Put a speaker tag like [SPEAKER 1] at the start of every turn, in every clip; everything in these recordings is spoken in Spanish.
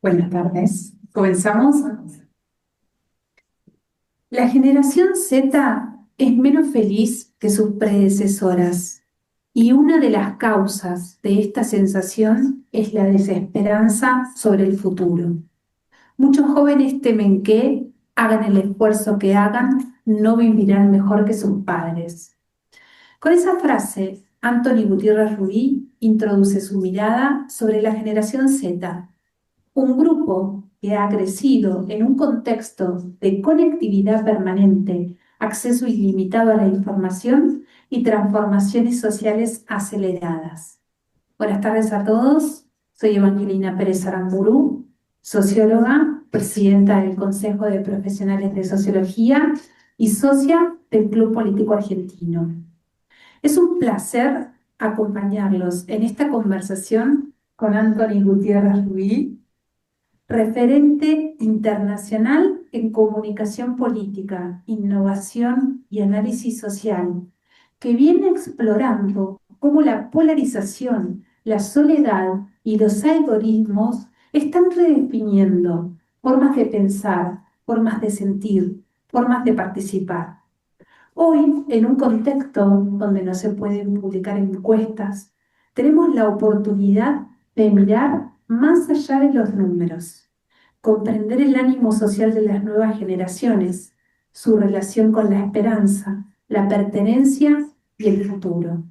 [SPEAKER 1] Buenas tardes. ¿Comenzamos? La generación Z es menos feliz que sus predecesoras y una de las causas de esta sensación es la desesperanza sobre el futuro. Muchos jóvenes temen que, hagan el esfuerzo que hagan, no vivirán mejor que sus padres. Con esa frase, Anthony Gutiérrez Rubí introduce su mirada sobre la generación Z, un grupo que ha crecido en un contexto de conectividad permanente, acceso ilimitado a la información y transformaciones sociales aceleradas. Buenas tardes a todos. Soy Evangelina Pérez Aramburu, socióloga, presidenta del Consejo de Profesionales de Sociología y socia del Club Político Argentino. Es un placer acompañarlos en esta conversación con Anthony Gutiérrez Rubí, referente internacional en comunicación política, innovación y análisis social, que viene explorando cómo la polarización, la soledad y los algoritmos están redefiniendo formas de pensar, formas de sentir, formas de participar. Hoy, en un contexto donde no se pueden publicar encuestas, tenemos la oportunidad de mirar más allá de los números, comprender el ánimo social de las nuevas generaciones, su relación con la esperanza, la pertenencia y el futuro.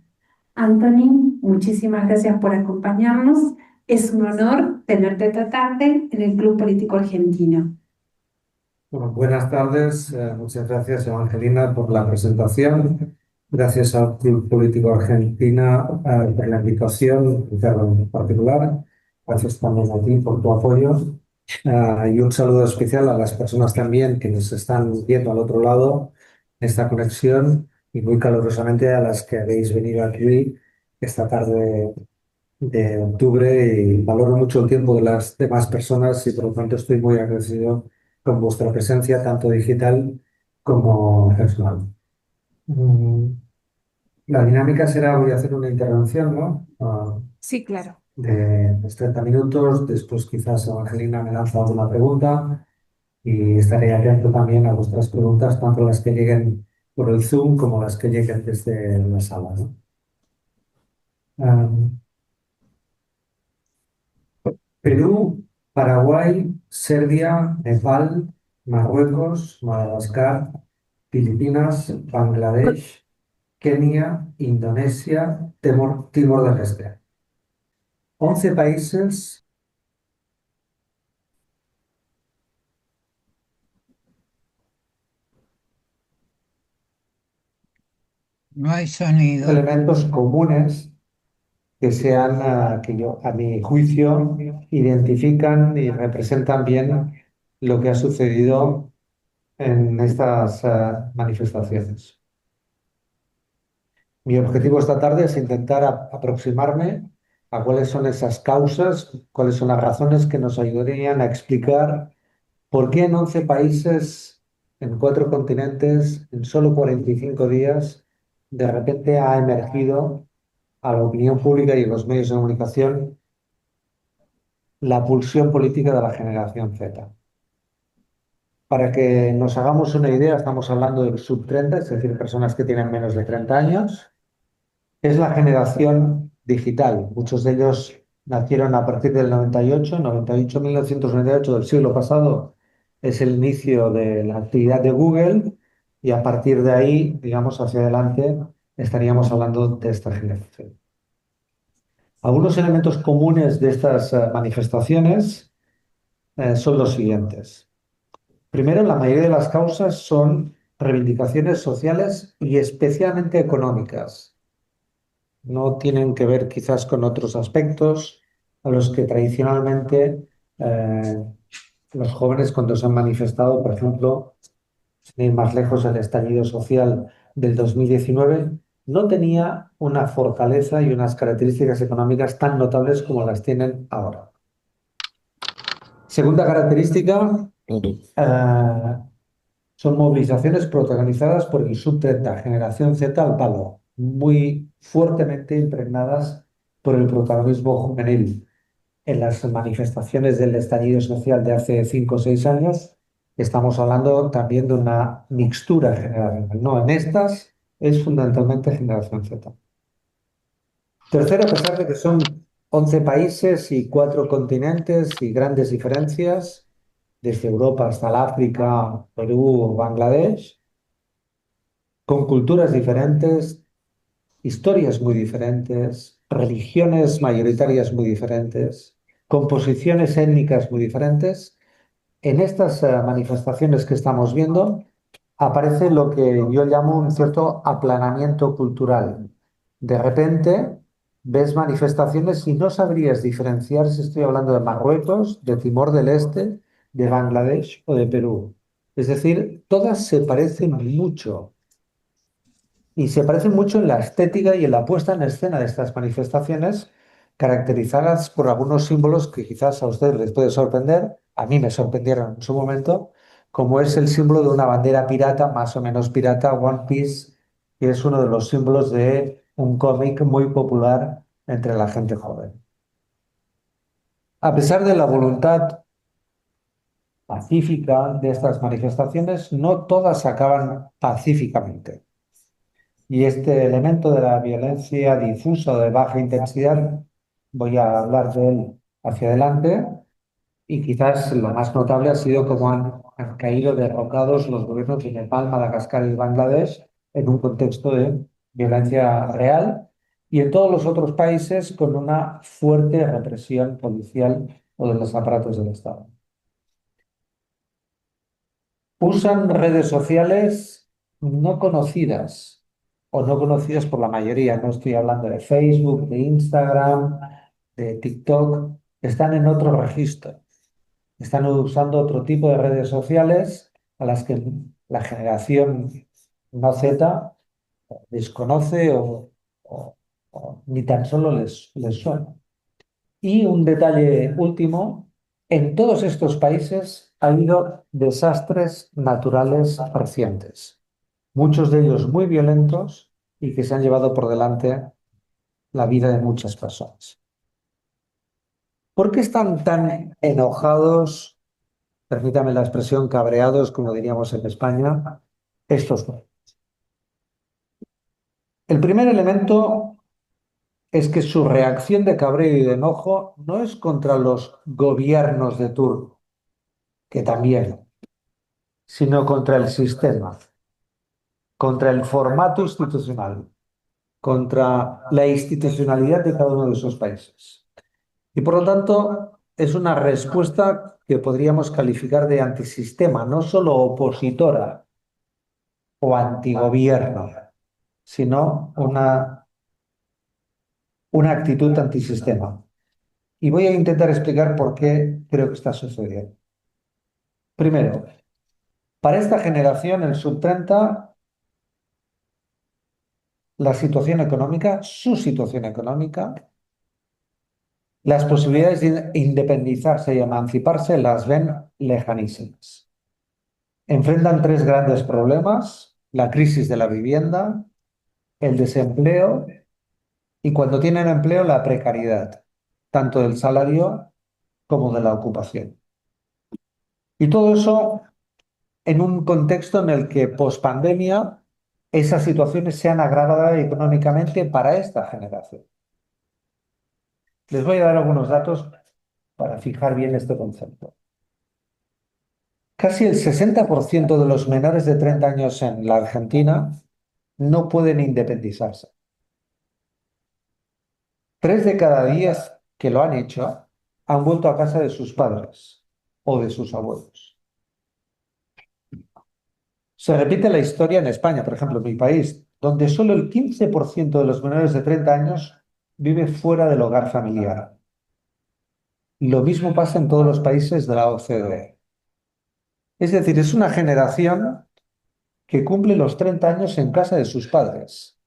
[SPEAKER 1] Anthony, muchísimas gracias por acompañarnos. Es un honor tenerte esta tarde en el Club Político Argentino.
[SPEAKER 2] Bueno, buenas tardes. Muchas gracias, Evangelina, por la presentación. Gracias al Club Político Argentina por la invitación, Ricardo en particular. Gracias también a ti por tu apoyo. Y un saludo especial a las personas también que nos están viendo al otro lado en esta conexión y muy calurosamente a las que habéis venido aquí esta tarde de octubre y valoro mucho el tiempo de las demás personas y por lo tanto estoy muy agradecido con vuestra presencia, tanto digital como personal. Mm, La dinámica será, voy a hacer una intervención, ¿no?
[SPEAKER 1] Sí, claro.
[SPEAKER 2] De unos 30 minutos, después quizás Evangelina me lanza alguna pregunta y estaré atento también a vuestras preguntas, tanto las que lleguen por el Zoom como las que lleguen desde la sala, ¿no? Ah, Perú, Paraguay, Serbia, Nepal, Marruecos, Madagascar, Filipinas, Bangladesh, Kenia, Indonesia, Timor del Este. 11 países,
[SPEAKER 3] No hay sonido.
[SPEAKER 2] elementos comunes que sean, que yo, a mi juicio, identifican y representan bien lo que ha sucedido en estas manifestaciones. Mi objetivo esta tarde es intentar aproximarme a cuáles son esas causas, cuáles son las razones que nos ayudarían a explicar por qué en 11 países, en 4 continentes, en solo 45 días, de repente ha emergido a la opinión pública y en los medios de comunicación la pulsión política de la generación Z. Para que nos hagamos una idea, estamos hablando del sub-30, es decir, personas que tienen menos de 30 años. Es la generación digital. Muchos de ellos nacieron a partir del 98, 1998 del siglo pasado es el inicio de la actividad de Google y a partir de ahí, digamos, hacia adelante, estaríamos hablando de esta generación. Algunos elementos comunes de estas manifestaciones son los siguientes. Primero, la mayoría de las causas son reivindicaciones sociales y especialmente económicas. No tienen que ver quizás con otros aspectos a los que tradicionalmente eh, los jóvenes cuando se han manifestado, por ejemplo, sin ir más lejos, el estallido social del 2019 no tenía una fortaleza y unas características económicas tan notables como las tienen ahora. Segunda característica, son movilizaciones protagonizadas por el sub-30, generación Z al palo, muy fuertemente impregnadas por el protagonismo juvenil. en las manifestaciones del estallido social de hace 5 o 6 años, estamos hablando también de una mixtura generacional. No, en estas es fundamentalmente generación Z. Tercero, a pesar de que son 11 países y 4 continentes y grandes diferencias, desde Europa hasta el África, Perú o Bangladesh, con culturas diferentes, historias muy diferentes, religiones mayoritarias muy diferentes, composiciones étnicas muy diferentes, en estas manifestaciones que estamos viendo aparece lo que yo llamo un cierto aplanamiento cultural. De repente ves manifestaciones y no sabrías diferenciar si estoy hablando de Marruecos, de Timor del Este, de Bangladesh o de Perú. Es decir, todas se parecen mucho y se parecen mucho en la estética y en la puesta en escena de estas manifestaciones, caracterizadas por algunos símbolos que quizás a ustedes les puede sorprender, a mí me sorprendieron en su momento, como es el símbolo de una bandera pirata, más o menos pirata, One Piece, que es uno de los símbolos de un cómic muy popular entre la gente joven. A pesar de la voluntad pacífica de estas manifestaciones, no todas acaban pacíficamente. Y este elemento de la violencia difusa o de baja intensidad, voy a hablar de él hacia adelante, y quizás lo más notable ha sido cómo han caído derrocados los gobiernos de Nepal, Madagascar y Bangladesh en un contexto de violencia real y en todos los otros países con una fuerte represión policial o de los aparatos del Estado. Usan redes sociales no conocidas o no conocidas por la mayoría. No estoy hablando de Facebook, de Instagram, de TikTok. Están en otro registro. Están usando otro tipo de redes sociales a las que la generación no Z desconoce o ni tan solo les suena. Y un detalle último, en todos estos países ha habido desastres naturales recientes, muchos de ellos muy violentos y que se han llevado por delante la vida de muchas personas. ¿Por qué están tan enojados, permítame la expresión, cabreados, como diríamos en España, estos dos? El primer elemento es que su reacción de cabreo y de enojo no es contra los gobiernos de turno, que también, sino contra el sistema, contra el formato institucional, contra la institucionalidad de cada uno de esos países. Y por lo tanto, es una respuesta que podríamos calificar de antisistema, no solo opositora o antigobierno, sino una actitud antisistema. Y voy a intentar explicar por qué creo que está sucediendo. Primero, para esta generación, el sub-30, la situación económica, su situación económica, las posibilidades de independizarse y emanciparse las ven lejanísimas. Enfrentan tres grandes problemas: la crisis de la vivienda, el desempleo y, cuando tienen empleo, la precariedad, tanto del salario como de la ocupación. Y todo eso en un contexto en el que, pospandemia, esas situaciones se han agravado económicamente para esta generación. Les voy a dar algunos datos para fijar bien este concepto. Casi el 60% de los menores de 30 años en la Argentina no pueden independizarse. 3 de cada 10 que lo han hecho han vuelto a casa de sus padres o de sus abuelos. Se repite la historia en España, por ejemplo, en mi país, donde solo el 15% de los menores de 30 años vive fuera del hogar familiar. Lo mismo pasa en todos los países de la OCDE. Es decir, es una generación que cumple los 30 años en casa de sus padres,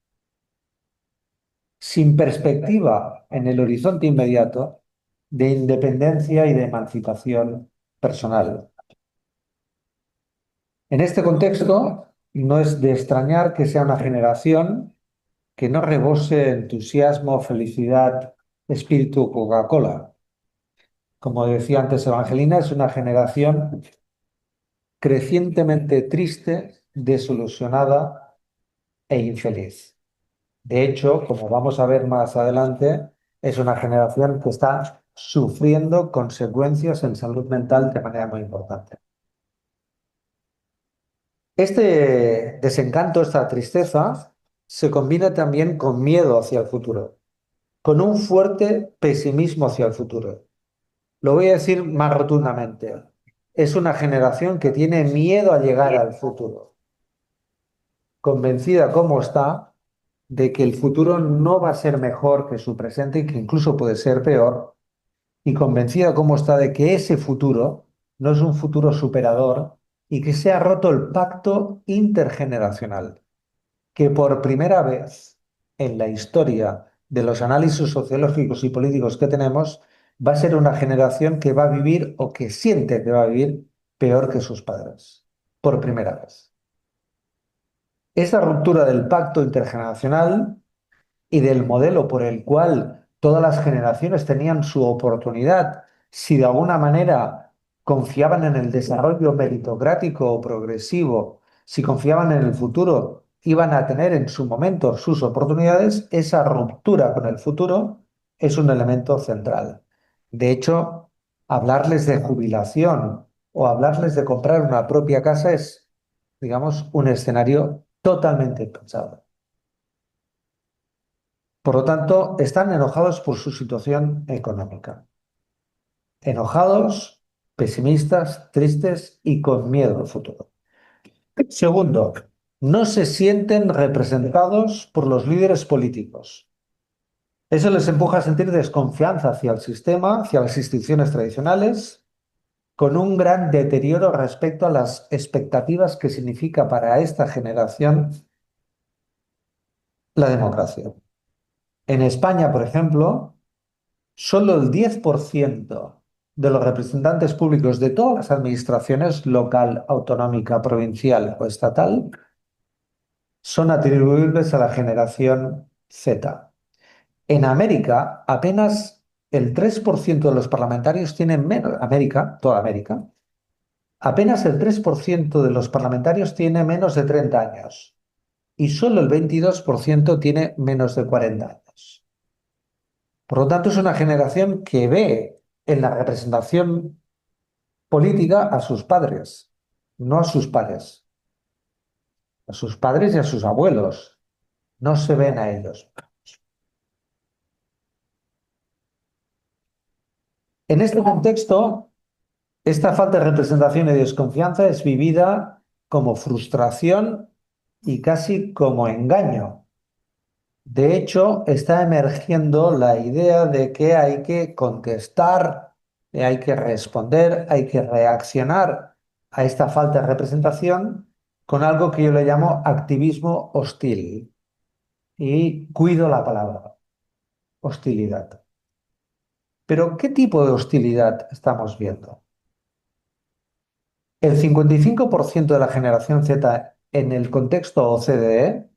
[SPEAKER 2] sin perspectiva en el horizonte inmediato de independencia y de emancipación personal. En este contexto, no es de extrañar que sea una generación que no rebose entusiasmo, felicidad, espíritu Coca-Cola, como decía antes Evangelina, es una generación crecientemente triste, desilusionada e infeliz. De hecho, como vamos a ver más adelante, es una generación que está sufriendo consecuencias en salud mental de manera muy importante. Este desencanto, esta tristeza, se combina también con miedo hacia el futuro, con un fuerte pesimismo hacia el futuro. Lo voy a decir más rotundamente. Es una generación que tiene miedo a llegar al futuro, convencida como está de que el futuro no va a ser mejor que su presente y que incluso puede ser peor, y convencida como está de que ese futuro no es un futuro superador y que se ha roto el pacto intergeneracional, que por primera vez en la historia de los análisis sociológicos y políticos que tenemos, va a ser una generación que va a vivir o que siente que va a vivir peor que sus padres, por primera vez. Esa ruptura del pacto intergeneracional y del modelo por el cual todas las generaciones tenían su oportunidad, si de alguna manera confiaban en el desarrollo meritocrático o progresivo, si confiaban en el futuro, iban a tener en su momento sus oportunidades, esa ruptura con el futuro es un elemento central. De hecho, hablarles de jubilación o hablarles de comprar una propia casa es, digamos, un escenario totalmente impensable. Por lo tanto, están enojados por su situación económica. Enojados, pesimistas, tristes y con miedo al futuro. Segundo, no se sienten representados por los líderes políticos. Eso les empuja a sentir desconfianza hacia el sistema, hacia las instituciones tradicionales, con un gran deterioro respecto a las expectativas que significa para esta generación la democracia. En España, por ejemplo, solo el 10% de los representantes públicos de todas las administraciones local, autonómica, provincial o estatal son atribuibles a la generación Z. En América, apenas el 3% de los parlamentarios tienen menos, toda América, apenas el 3% de los parlamentarios tiene menos de 30 años y solo el 22% tiene menos de 40 años. Por lo tanto, es una generación que ve en la representación política a sus padres, no a sus pares. A sus padres y a sus abuelos. No se ven a ellos. En este contexto, esta falta de representación y desconfianza es vivida como frustración y casi como engaño. De hecho, está emergiendo la idea de que hay que contestar, hay que responder, hay que reaccionar a esta falta de representación con algo que yo le llamo activismo hostil. Y cuido la palabra, hostilidad. Pero, ¿qué tipo de hostilidad estamos viendo? El 55% de la generación Z en el contexto OCDE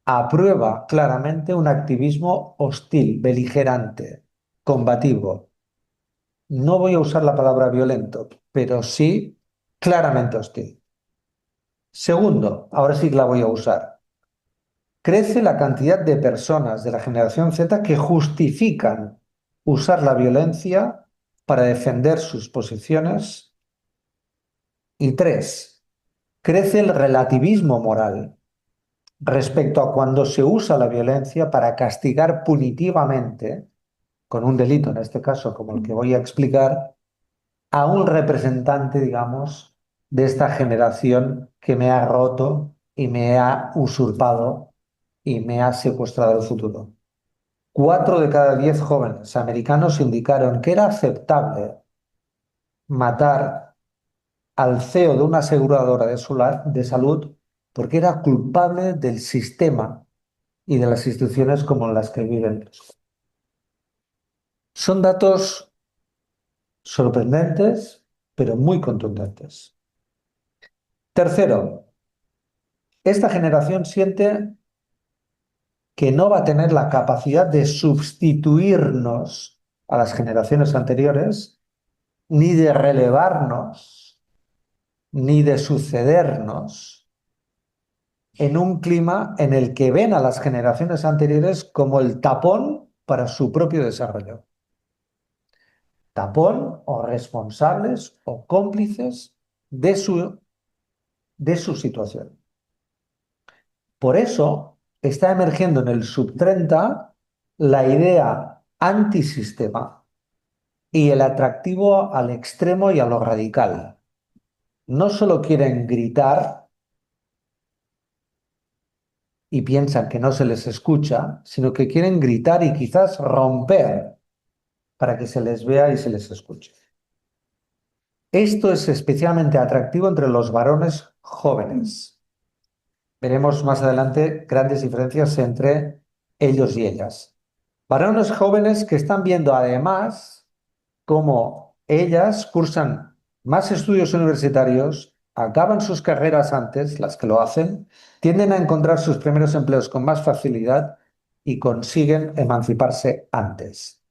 [SPEAKER 2] aprueba claramente un activismo hostil, beligerante, combativo. No voy a usar la palabra violento, pero sí claramente hostil. Segundo, ahora sí que la voy a usar. Crece la cantidad de personas de la generación Z que justifican usar la violencia para defender sus posiciones. Y tres, crece el relativismo moral respecto a cuando se usa la violencia para castigar punitivamente, con un delito en este caso como el que voy a explicar, a un representante, digamos, de esta generación que me ha roto y me ha usurpado y me ha secuestrado el futuro. 4 de cada 10 jóvenes americanos indicaron que era aceptable matar al CEO de una aseguradora de salud porque era culpable del sistema y de las instituciones como las que viven. Son datos sorprendentes, pero muy contundentes. Tercero, esta generación siente que no va a tener la capacidad de sustituirnos a las generaciones anteriores, ni de relevarnos, ni de sucedernos en un clima en el que ven a las generaciones anteriores como el tapón para su propio desarrollo. Tapón o responsables o cómplices de su situación. Por eso está emergiendo en el sub-30 la idea antisistema y el atractivo al extremo y a lo radical. No solo quieren gritar y piensan que no se les escucha, sino que quieren gritar y quizás romper para que se les vea y se les escuche. Esto es especialmente atractivo entre los varones jóvenes. Veremos más adelante grandes diferencias entre ellos y ellas. Varones jóvenes que están viendo además cómo ellas cursan más estudios universitarios, acaban sus carreras antes, las que lo hacen, tienden a encontrar sus primeros empleos con más facilidad y consiguen emanciparse antes.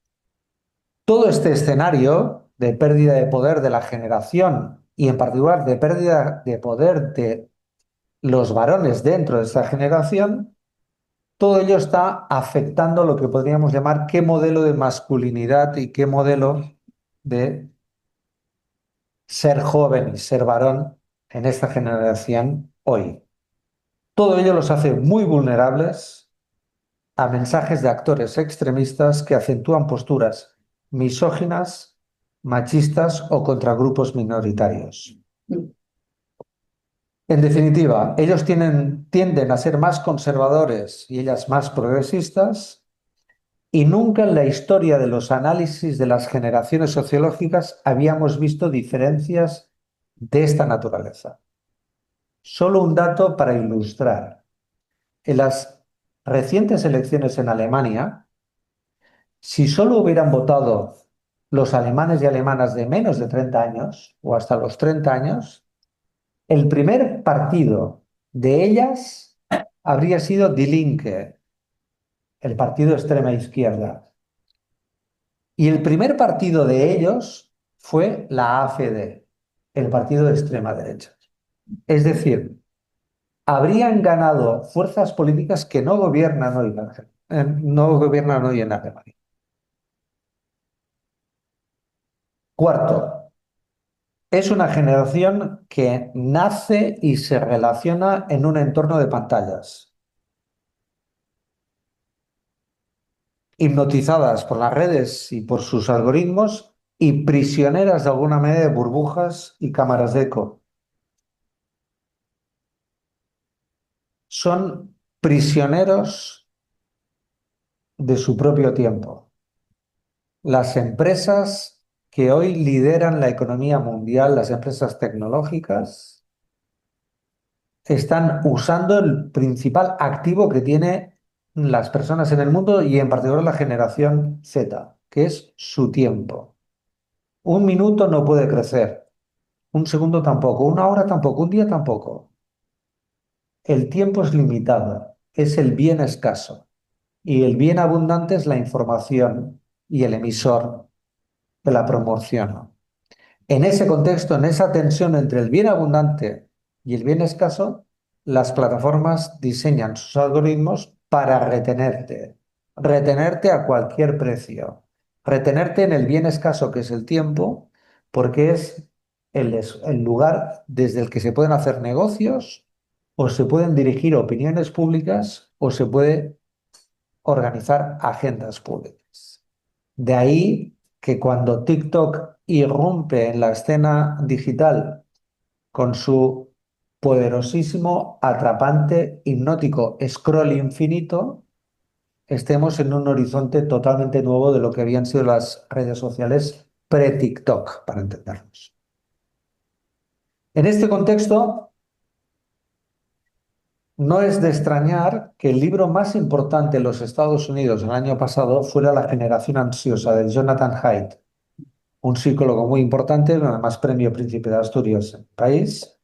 [SPEAKER 2] Todo este escenario de pérdida de poder de la generación y en particular de pérdida de poder de los varones dentro de esta generación, todo ello está afectando lo que podríamos llamar qué modelo de masculinidad y qué modelo de ser joven y ser varón en esta generación hoy. Todo ello los hace muy vulnerables a mensajes de actores extremistas que acentúan posturas misóginas, machistas o contra grupos minoritarios. En definitiva, ellos tienden a ser más conservadores y ellas más progresistas, y nunca en la historia de los análisis de las generaciones sociológicas habíamos visto diferencias de esta naturaleza. Solo un dato para ilustrar. En las recientes elecciones en Alemania, si solo hubieran votado los alemanes y alemanas de menos de 30 años o hasta los 30 años, el primer partido de ellas habría sido Die Linke, el partido de extrema izquierda. Y el primer partido de ellos fue la AfD, el partido de extrema derecha. Es decir, habrían ganado fuerzas políticas que no gobiernan hoy, en Alemania. Cuarto, es una generación que nace y se relaciona en un entorno de pantallas, hipnotizadas por las redes y por sus algoritmos y prisioneras de alguna manera de burbujas y cámaras de eco. Son prisioneros de su propio tiempo. Las empresas que hoy lideran la economía mundial, las empresas tecnológicas, están usando el principal activo que tienen las personas en el mundo y en particular la generación Z, que es su tiempo. Un minuto no puede crecer, un segundo tampoco, una hora tampoco, un día tampoco. El tiempo es limitado, es el bien escaso y el bien abundante es la información y el emisor que la promociona. En ese contexto, en esa tensión entre el bien abundante y el bien escaso, las plataformas diseñan sus algoritmos para retenerte a cualquier precio, retenerte en el bien escaso que es el tiempo, porque es el lugar desde el que se pueden hacer negocios o se pueden dirigir opiniones públicas o se puede organizar agendas públicas. De ahí que cuando TikTok irrumpe en la escena digital con su poderosísimo, atrapante, hipnótico scroll infinito, estemos en un horizonte totalmente nuevo de lo que habían sido las redes sociales pre-TikTok, para entendernos. En este contexto, no es de extrañar que el libro más importante en los Estados Unidos el año pasado fuera La generación ansiosa de Jonathan Haidt, un psicólogo muy importante, además premio Príncipe de Asturias en el país,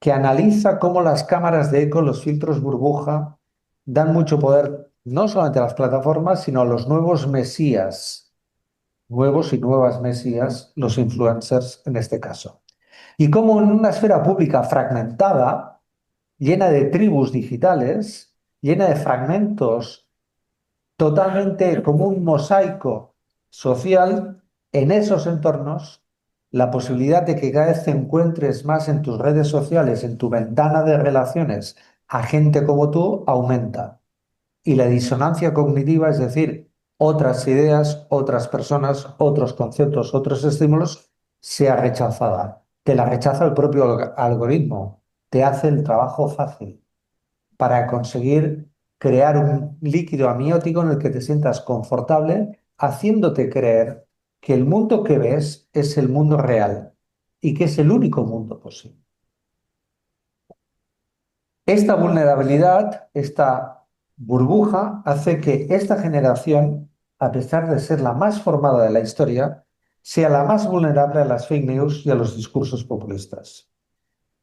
[SPEAKER 2] que analiza cómo las cámaras de eco, los filtros burbuja, dan mucho poder no solamente a las plataformas, sino a los nuevos mesías nuevos y nuevas mesías, los influencers en este caso. Y como en una esfera pública fragmentada, llena de tribus digitales, llena de fragmentos, totalmente como un mosaico social, en esos entornos, la posibilidad de que cada vez te encuentres más en tus redes sociales, en tu ventana de relaciones, a gente como tú, aumenta. Y la disonancia cognitiva, es decir, otras ideas, otras personas, otros conceptos, otros estímulos, sea rechazada. Te la rechaza el propio algoritmo, te hace el trabajo fácil para conseguir crear un líquido amniótico en el que te sientas confortable, haciéndote creer que el mundo que ves es el mundo real y que es el único mundo posible. Esta vulnerabilidad, esta burbuja, hace que esta generación, a pesar de ser la más formada de la historia, sea la más vulnerable a las fake news y a los discursos populistas.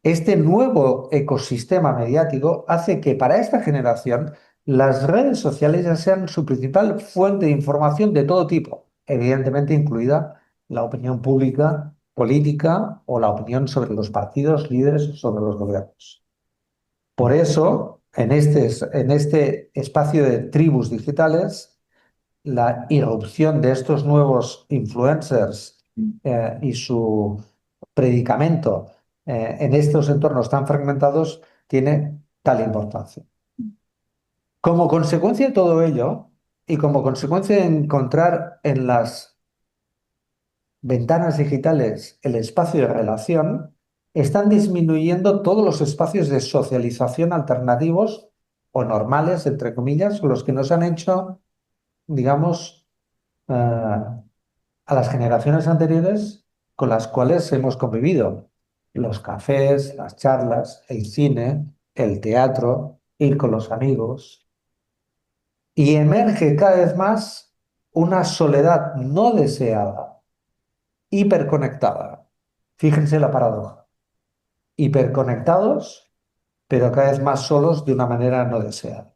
[SPEAKER 2] Este nuevo ecosistema mediático hace que para esta generación las redes sociales ya sean su principal fuente de información de todo tipo, evidentemente incluida la opinión pública, política o la opinión sobre los partidos, líderes o sobre los gobiernos. Por eso, en este espacio de tribus digitales, la irrupción de estos nuevos influencers y su predicamento en estos entornos tan fragmentados tiene tal importancia. Como consecuencia de todo ello, y como consecuencia de encontrar en las ventanas digitales el espacio de relación, están disminuyendo todos los espacios de socialización alternativos o normales, entre comillas, los que nos han hecho, digamos, a las generaciones anteriores con las cuales hemos convivido. Los cafés, las charlas, el cine, el teatro, ir con los amigos. Y emerge cada vez más una soledad no deseada, hiperconectada. Fíjense la paradoja. Hiperconectados, pero cada vez más solos de una manera no deseada.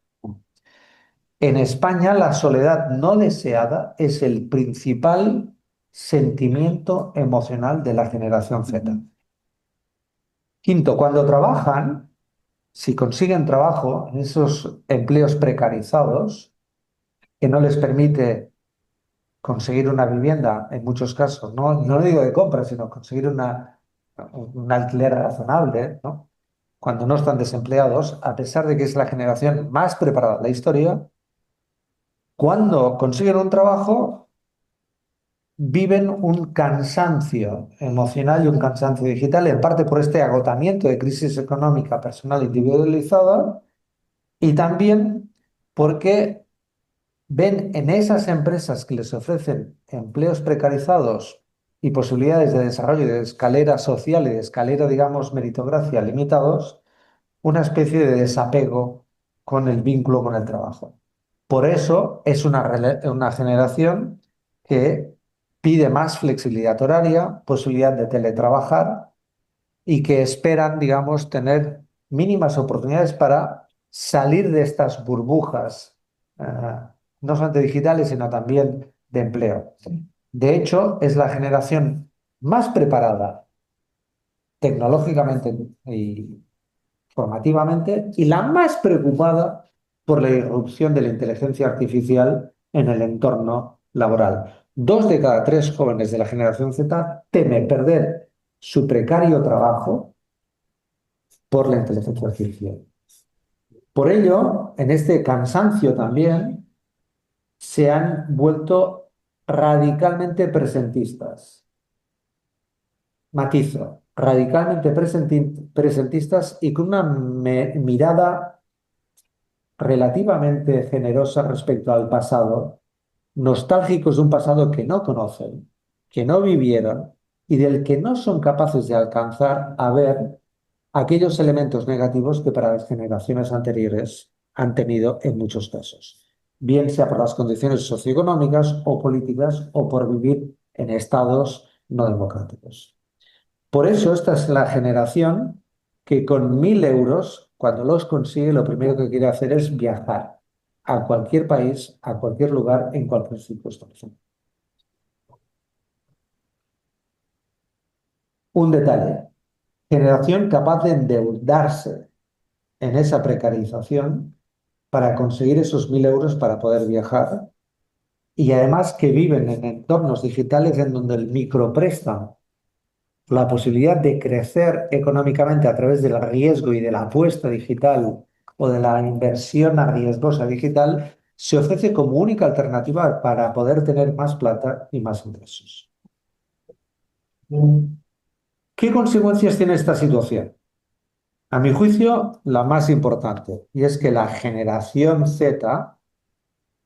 [SPEAKER 2] En España, la soledad no deseada es el principal sentimiento emocional de la generación Z. Quinto, cuando trabajan, si consiguen trabajo en esos empleos precarizados, que no les permite conseguir una vivienda, en muchos casos, no digo de compra, sino conseguir un alquiler razonable, ¿no? Cuando no están desempleados, a pesar de que es la generación más preparada de la historia, cuando consiguen un trabajo, viven un cansancio emocional y un cansancio digital, en parte por este agotamiento de crisis económica personal individualizada y también porque ven en esas empresas que les ofrecen empleos precarizados y posibilidades de desarrollo de escalera social y de escalera, digamos, meritocracia limitados, una especie de desapego con el vínculo con el trabajo. Por eso es una generación que pide más flexibilidad horaria, posibilidad de teletrabajar y que esperan, digamos, tener mínimas oportunidades para salir de estas burbujas, no solamente digitales, sino también de empleo. De hecho, es la generación más preparada tecnológicamente y formativamente y la más preocupada por la irrupción de la inteligencia artificial en el entorno laboral. 2 de cada 3 jóvenes de la generación Z temen perder su precario trabajo por la inteligencia artificial. Por ello, en este cansancio también se han vuelto radicalmente presentistas. Matizo, radicalmente presentistas y con una mirada relativamente generosa respecto al pasado, nostálgicos de un pasado que no conocen, que no vivieron y del que no son capaces de alcanzar a ver aquellos elementos negativos que para las generaciones anteriores han tenido en muchos casos, bien sea por las condiciones socioeconómicas o políticas o por vivir en estados no democráticos. Por eso esta es la generación que con 1.000 euros, cuando los consigue, lo primero que quiere hacer es viajar a cualquier país, a cualquier lugar, en cualquier circunstancia. Un detalle, generación capaz de endeudarse en esa precarización para conseguir esos 1.000 euros para poder viajar y además que viven en entornos digitales en donde el micropréstamo, la posibilidad de crecer económicamente a través del riesgo y de la apuesta digital o de la inversión arriesgosa digital, se ofrece como única alternativa para poder tener más plata y más ingresos. ¿Qué consecuencias tiene esta situación? A mi juicio, la más importante, y es que la generación Z,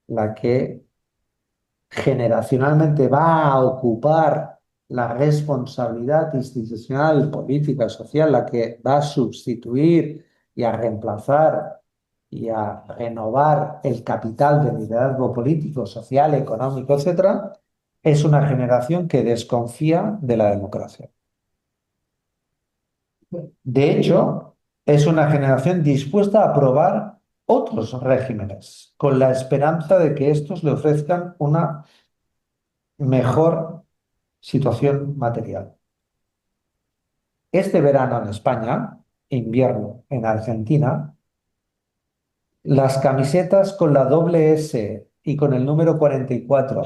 [SPEAKER 2] la que generacionalmente va a ocupar la responsabilidad institucional, política, social, la que va a sustituir y a reemplazar y a renovar el capital de liderazgo político, social, económico, etcétera, es una generación que desconfía de la democracia. De hecho, es una generación dispuesta a aprobar otros regímenes, con la esperanza de que estos le ofrezcan una mejor situación material. Este verano en España, invierno en Argentina, las camisetas con la doble S y con el número 44,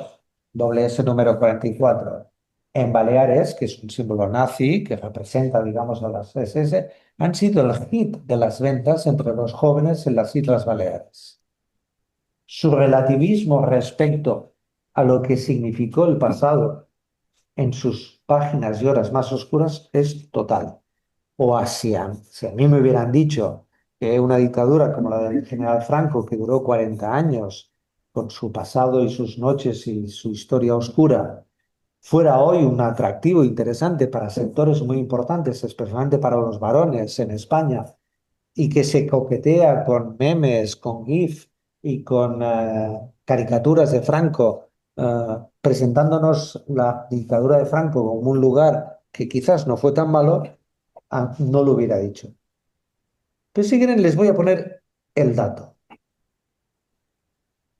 [SPEAKER 2] doble S número 44, en Baleares, que es un símbolo nazi que representa, digamos, a las SS, han sido el hit de las ventas entre los jóvenes en las Islas Baleares. Su relativismo respecto a lo que significó el pasado en sus páginas y horas más oscuras es total. O si a mí me hubieran dicho que una dictadura como la del general Franco, que duró 40 años, con su pasado y sus noches y su historia oscura, fuera hoy un atractivo interesante para sectores muy importantes, especialmente para los varones en España, y que se coquetea con memes, con GIF y con caricaturas de Franco, presentándonos la dictadura de Franco como un lugar que quizás no fue tan malo, no lo hubiera dicho. Pero si quieren, les voy a poner el dato.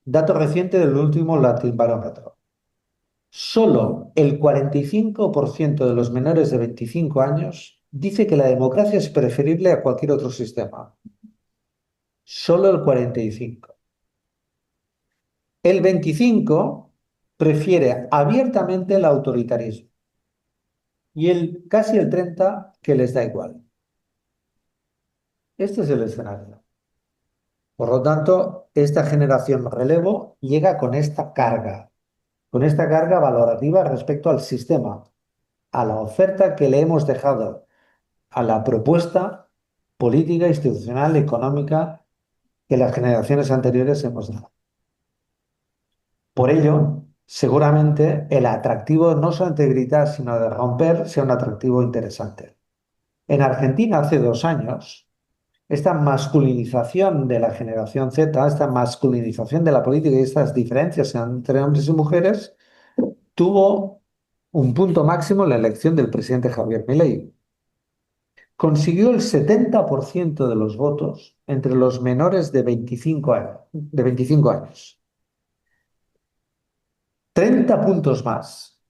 [SPEAKER 2] Dato reciente del último Latin Barómetro. Solo el 45% de los menores de 25 años dice que la democracia es preferible a cualquier otro sistema. Solo el 45%. El 25% prefiere abiertamente el autoritarismo y casi el 30% que les da igual. Este es el escenario. Por lo tanto, esta generación relevo llega con esta carga valorativa respecto al sistema, a la oferta que le hemos dejado, a la propuesta política, institucional, económica que las generaciones anteriores hemos dado. Por ello, seguramente el atractivo no solamente de gritar, sino de romper, sea un atractivo interesante. En Argentina, hace 2 años, esta masculinización de la generación Z, esta masculinización de la política y estas diferencias entre hombres y mujeres, tuvo un punto máximo en la elección del presidente Javier Milei. Consiguió el 70% de los votos entre los menores de 25 años. 30 puntos más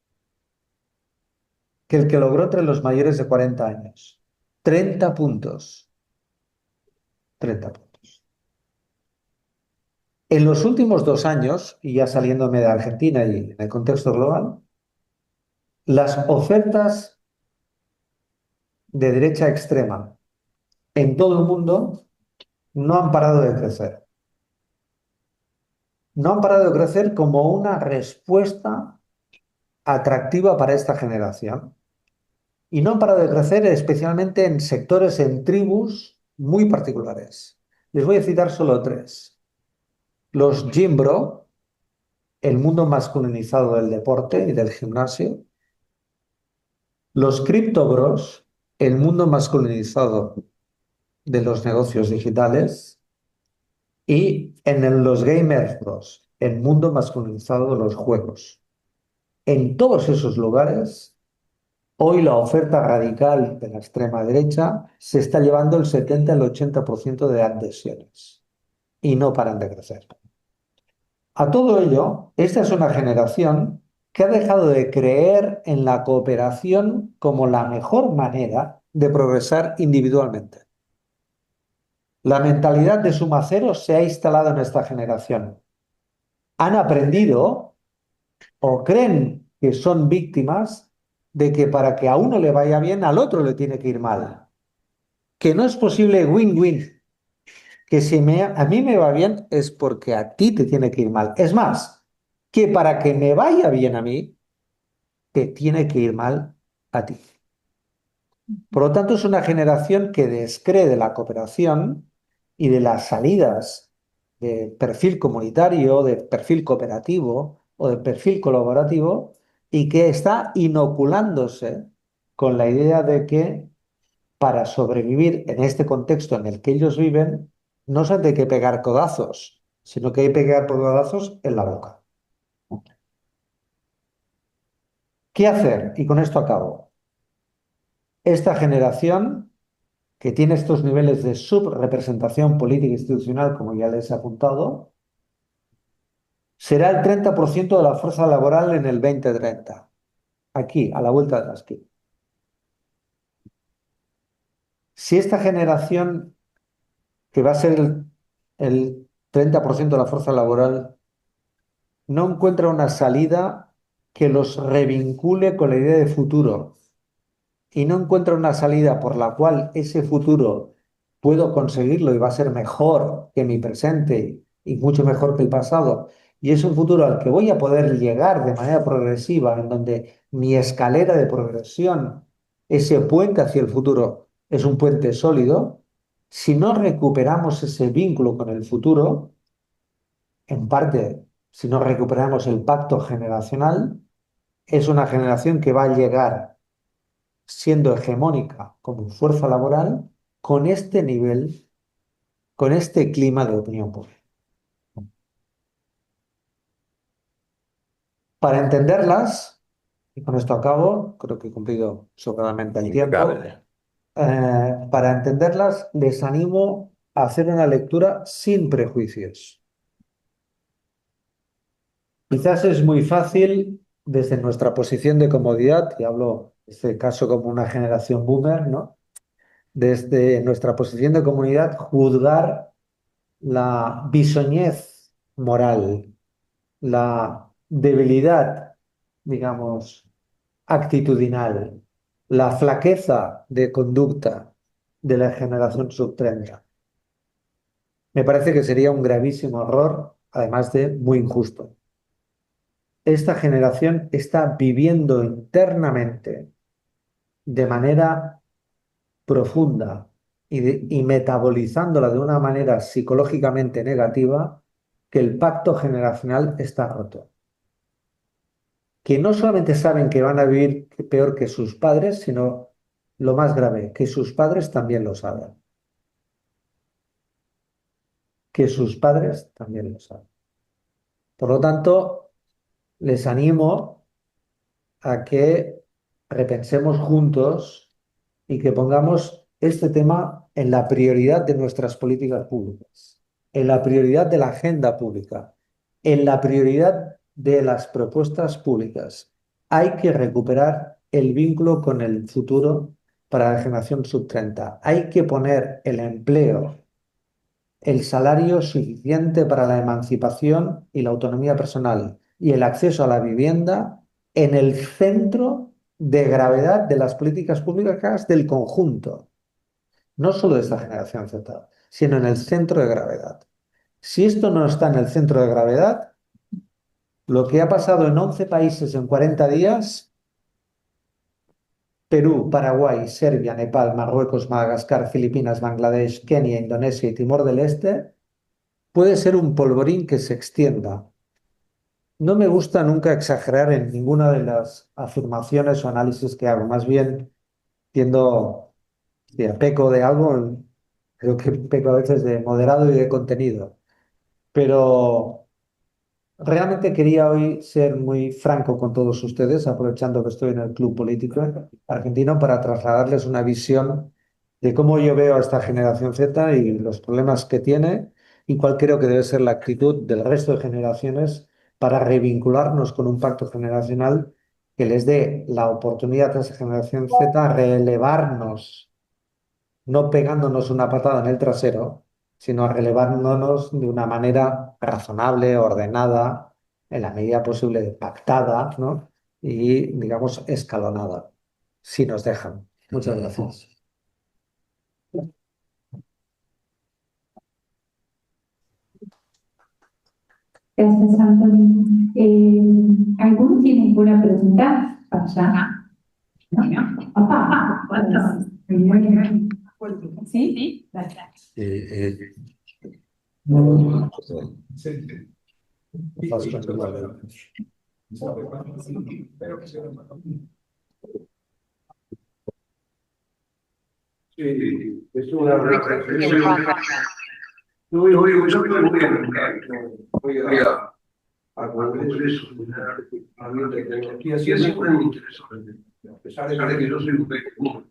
[SPEAKER 2] que el que logró entre los mayores de 40 años. 30 puntos. 30 puntos. En los últimos 2 años, y ya saliéndome de Argentina y en el contexto global, las ofertas de derecha extrema en todo el mundo no han parado de crecer. No han parado de crecer como una respuesta atractiva para esta generación. Y no han parado de crecer especialmente en sectores, en tribus muy particulares. Les voy a citar solo 3. Los gym bro, el mundo masculinizado del deporte y del gimnasio. Los crypto bros, el mundo masculinizado de los negocios digitales. Y los gamers bros, el mundo masculinizado de los juegos. En todos esos lugares, hoy la oferta radical de la extrema derecha se está llevando el 70 al 80% de adhesiones y no paran de crecer. A todo ello, esta es una generación que ha dejado de creer en la cooperación como la mejor manera de progresar individualmente. La mentalidad de suma cero se ha instalado en esta generación. Han aprendido o creen que son víctimas de que para que a uno le vaya bien, al otro le tiene que ir mal. Que no es posible win-win. Que si a mí me va bien es porque a ti te tiene que ir mal. Es más, que para que me vaya bien a mí, te tiene que ir mal a ti. Por lo tanto, es una generación que descree de la cooperación y de las salidas de perfil comunitario, de perfil cooperativo o de perfil colaborativo y que está inoculándose con la idea de que para sobrevivir en este contexto en el que ellos viven, no se hay que pegar codazos, sino que hay que pegar codazos en la boca. ¿Qué hacer? Y con esto acabo. Esta generación que tiene estos niveles de subrepresentación política e institucional, como ya les he apuntado, será el 30% de la fuerza laboral en el 2030, aquí, a la vuelta de la esquina. Si esta generación, que va a ser el 30% de la fuerza laboral, no encuentra una salida que los revincule con la idea de futuro y no encuentra una salida por la cual ese futuro puedo conseguirlo y va a ser mejor que mi presente y mucho mejor que el pasado, y es un futuro al que voy a poder llegar de manera progresiva, en donde mi escalera de progresión, ese puente hacia el futuro, es un puente sólido. Si no recuperamos ese vínculo con el futuro, en parte, si no recuperamos el pacto generacional, es una generación que va a llegar siendo hegemónica como fuerza laboral con este nivel, con este clima de opinión pública. Para entenderlas, y con esto acabo, creo que he cumplido sobradamente el tiempo, para entenderlas les animo a hacer una lectura sin prejuicios. Quizás es muy fácil desde nuestra posición de comodidad, y hablo en este caso como una generación boomer, ¿no? Desde nuestra posición de comunidad, juzgar la bisoñez moral, la debilidad, digamos, actitudinal, la flaqueza de conducta de la generación sub-30. Me parece que sería un gravísimo error, además de muy injusto. Esta generación está viviendo internamente de manera profunda y metabolizándola de una manera psicológicamente negativa, que el pacto generacional está roto. Que no solamente saben que van a vivir peor que sus padres, sino lo más grave, que sus padres también lo saben. Que sus padres también lo saben. Por lo tanto, les animo a que repensemos juntos y que pongamos este tema en la prioridad de nuestras políticas públicas, en la prioridad de la agenda pública, en la prioridad de las propuestas públicas. Hay que recuperar el vínculo con el futuro para la generación sub-30. Hay que poner el empleo, el salario suficiente para la emancipación y la autonomía personal y el acceso a la vivienda en el centro de gravedad de las políticas públicas del conjunto, no solo de esta generación Z, sino en el centro de gravedad. Si esto no está en el centro de gravedad, lo que ha pasado en 11 países en 40 días, Perú, Paraguay, Serbia, Nepal, Marruecos, Madagascar, Filipinas, Bangladesh, Kenia, Indonesia y Timor del Este, puede ser un polvorín que se extienda. No me gusta nunca exagerar en ninguna de las afirmaciones o análisis que hago. Más bien tiendo, si peco de algo, creo que peco a veces de moderado y de contenido. Pero realmente quería hoy ser muy franco con todos ustedes, aprovechando que estoy en el club político argentino, para trasladarles una visión de cómo yo veo a esta generación Z y los problemas que tiene y cuál creo que debe ser la actitud del resto de generaciones para revincularnos con un pacto generacional que les dé la oportunidad a esa generación Z a relevarnos, no pegándonos una patada en el trasero, sino a relevándonos de una manera razonable, ordenada, en la medida posible pactada, ¿no? Y, digamos, escalonada, si nos dejan. Muchas gracias.
[SPEAKER 1] Gracias, Antonio. ¿Alguno tiene alguna pregunta? Allá. Papá. ¿Sí? Gracias.
[SPEAKER 4] Sí, es una reflexión. Yo estoy voy a Congreso, a mi tecnología, siempre me interesó, a pesar de que yo soy un pequeño.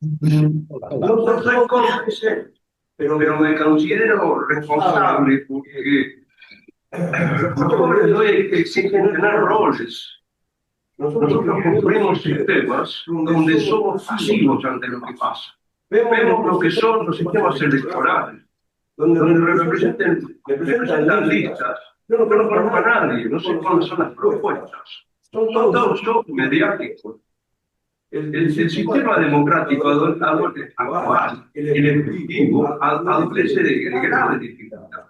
[SPEAKER 4] No soy cómplice, pero me considero responsable porque los jóvenes hoy exigen tener roles. Nosotros construimos sistemas donde somos pasivos ante lo que pasa. Vemos lo que son los sistemas electorales, donde representan listas. Yo no conozco a nadie, no sé cuáles son las propuestas. Son todos shows mediáticos. El sistema democrático actual, el ejecutivo, adolece de graves dificultades.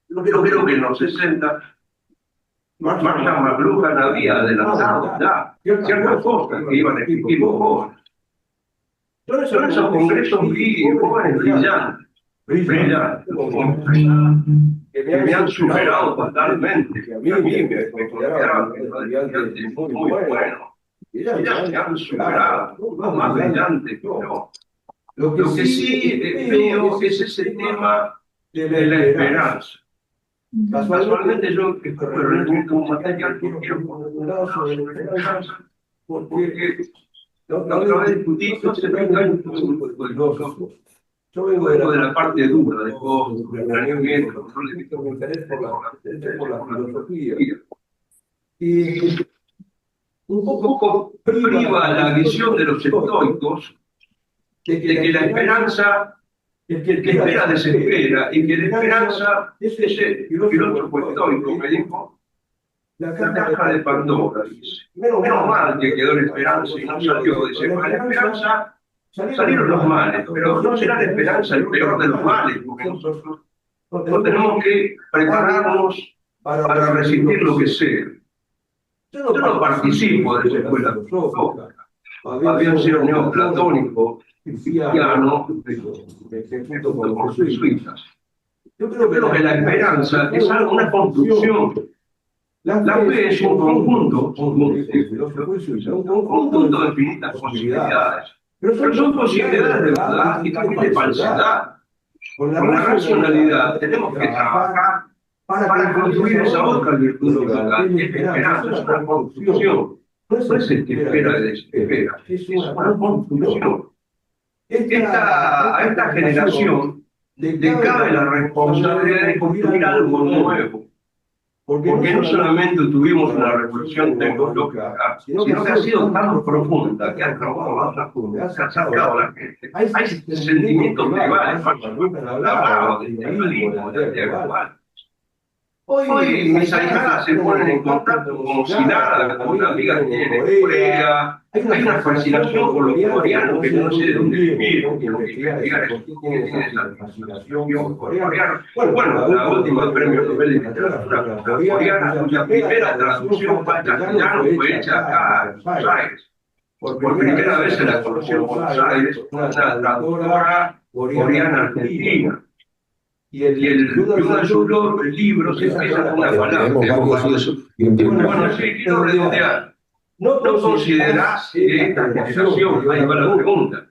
[SPEAKER 4] Yo creo que en los 60 Marshall McLuhan había adelantado ya ciertas cosas que iban a existir los jóvenes. Yo en esos congresos vi jóvenes brillantes, que me han superado totalmente, que a mí me consideraban muy bueno. Ellas me han superado, no más brillantes que yo. Lo que sí veo es ese tema de la esperanza. Casualmente yo estuve reuniendo un material que quiero poner sobre esperanza, porque la otra vez discutí, entonces no hay un filósofo. Yo vengo de la parte dura, de costos, del planeamiento, control de interés por la filosofía. Y un poco priva la visión de los estoicos de que la esperanza, el que espera desespera, y que la esperanza, ese filósofo estoico me dijo, la caja de Pandora, dice. Menos mal que quedó la esperanza y no salió, dice, con la esperanza salieron los males, pero no será la esperanza el peor de los males, porque nosotros no tenemos que prepararnos para resistir lo que sea. Yo no participo de esa escuela filosófica. Había sido neoplatónico, cristiano, junto con los jesuitas. Yo creo que la esperanza es una construcción. La fe es un conjunto, un conjunto de infinitas posibilidades. Pero son posibilidades de verdad y también de falsedad. Con la racionalidad tenemos que trabajar para construir esa otra virtud local, que es la esperanza, es una construcción. No es el que espera y desespera, es una construcción. A esta generación le cabe la responsabilidad de construir algo nuevo. Porque no solamente tuvimos una revolución tecnológica, sino que ha sido tan profunda que ha acabado las comunidades, se ha sacado a la gente. Hay sentimientos tribales, hablaba del tribalismo, del global. Hoy mis ahijadas se ponen en contacto como si nada, con una amiga que tiene en Corea. Hay una fascinación por los coreanos que no sé de dónde vinieron, que lo que investigar es por qué tiene esa fascinación por coreanos. Bueno, la última premio Nobel de Literatura coreana, cuya primera traducción al castellano fue hecha acá en Buenos Aires. Por primera vez se la conoció en Buenos Aires una traductora coreana argentina. Y uno de sus libros empieza con una palabra. Bueno, sí, quiero redondear. ¿No considerás que esta generación, ahí va la pregunta,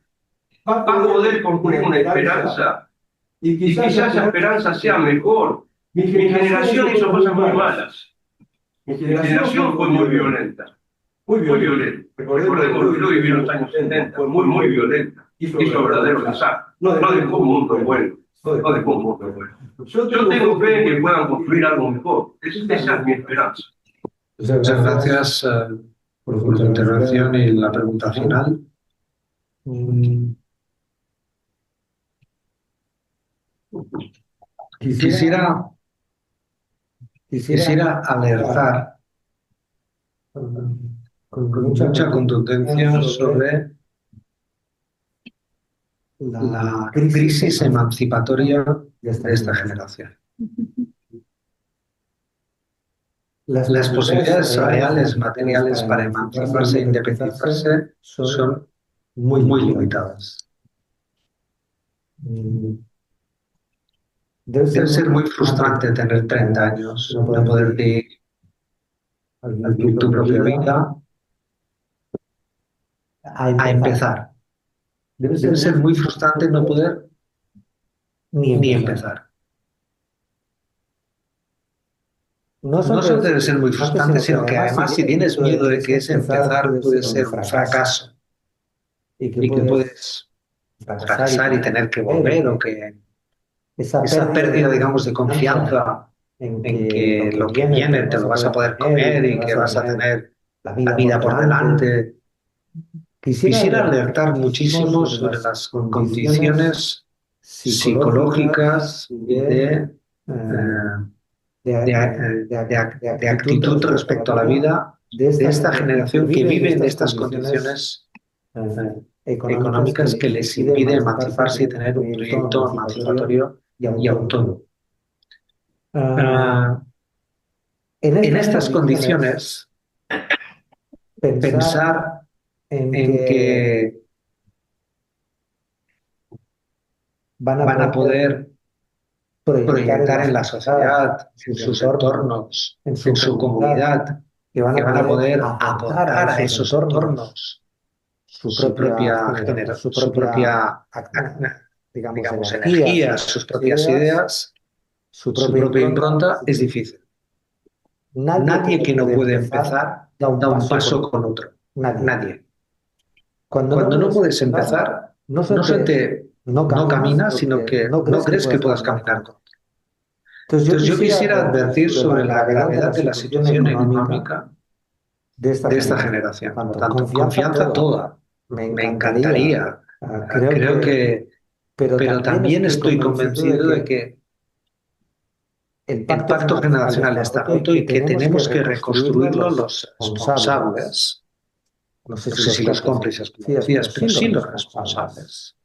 [SPEAKER 4] va a poder construir una esperanza y quizás esa esperanza sea mejor? Mi generación hizo cosas muy malas. Mi generación fue muy violenta. Muy violenta. Recordemos que yo viví en los años 70, fue muy violenta. Hizo verdaderos desastres. No dejó un mundo bueno. o de cómo. Yo tengo fe en que puedan construir algo mejor. Esa es mi esperanza.
[SPEAKER 2] Muchas gracias por tu intervención y la pregunta final. Mm, Quisiera alertar con mucha contundencia sobre la crisis emancipatoria de esta generación. Las posibilidades reales, materiales para emanciparse e independizarse son muy limitadas. Debe ser muy frustrante tener 30 años, no poder ir a vivir tu propia vida, a empezar. Debe ser muy frustrante no poder ni empezar. No solo debe ser muy frustrante, sino que además si tienes miedo de que ese empezar puede ser un fracaso y que puedes fracasar y tener que volver, o que esa pérdida, digamos, de confianza en que lo que viene te lo vas a poder comer y que vas a tener la vida por delante. Quisiera alertar muchísimo sobre las condiciones psicológicas de actitud respecto a la vida de esta generación que vive en estas condiciones económicas que les impide emanciparse y tener un proyecto emancipatorio y autónomo. En estas condiciones, pensar en que van a poder proyectar en la sociedad, en sus entornos, en su comunidad, que van a poder aportar a esos entornos su propia generación, su propia, digamos, energía, sus propias ideas, su propia impronta, es difícil. Nadie que no puede empezar da un paso con otro. Nadie. Cuando no puedes empezar, no caminas, sino que no crees que puedas caminar con otro. Entonces yo quisiera advertir sobre la gravedad de la situación económica de esta generación. Tanto confianza toda. Me encantaría. Creo que... Pero también estoy convencido de que el pacto generacional está roto y que tenemos que reconstruirlo los responsables. No sé si los cómplices, como decías, pero sí los responsables.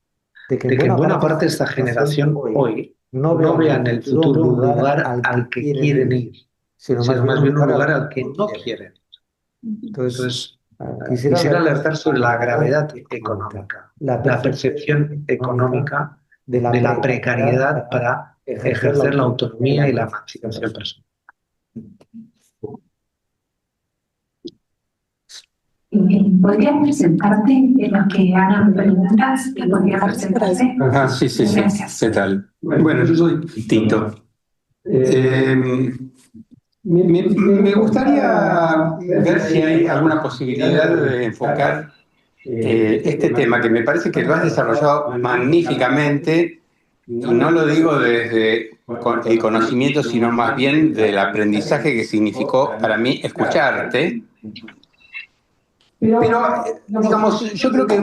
[SPEAKER 2] De que en buena parte esta generación hoy no vea en el futuro un lugar al que quieren ir, sino más bien un lugar al que no quieren ir. Entonces, quisiera alertar sobre la gravedad económica, la percepción económica de la precariedad para ejercer la autonomía y la emancipación personal.
[SPEAKER 1] ¿Podrías presentarte en los que hagan preguntas? ¿Podrías presentarse?
[SPEAKER 5] Ajá, sí.
[SPEAKER 1] Gracias.
[SPEAKER 5] ¿Qué tal? Bueno, yo soy Tito. Me gustaría ver si hay alguna posibilidad de enfocar este tema, que me parece que lo has desarrollado magníficamente, y no lo digo desde el conocimiento, sino más bien del aprendizaje que significó para mí escucharte. Pero, digamos, yo creo que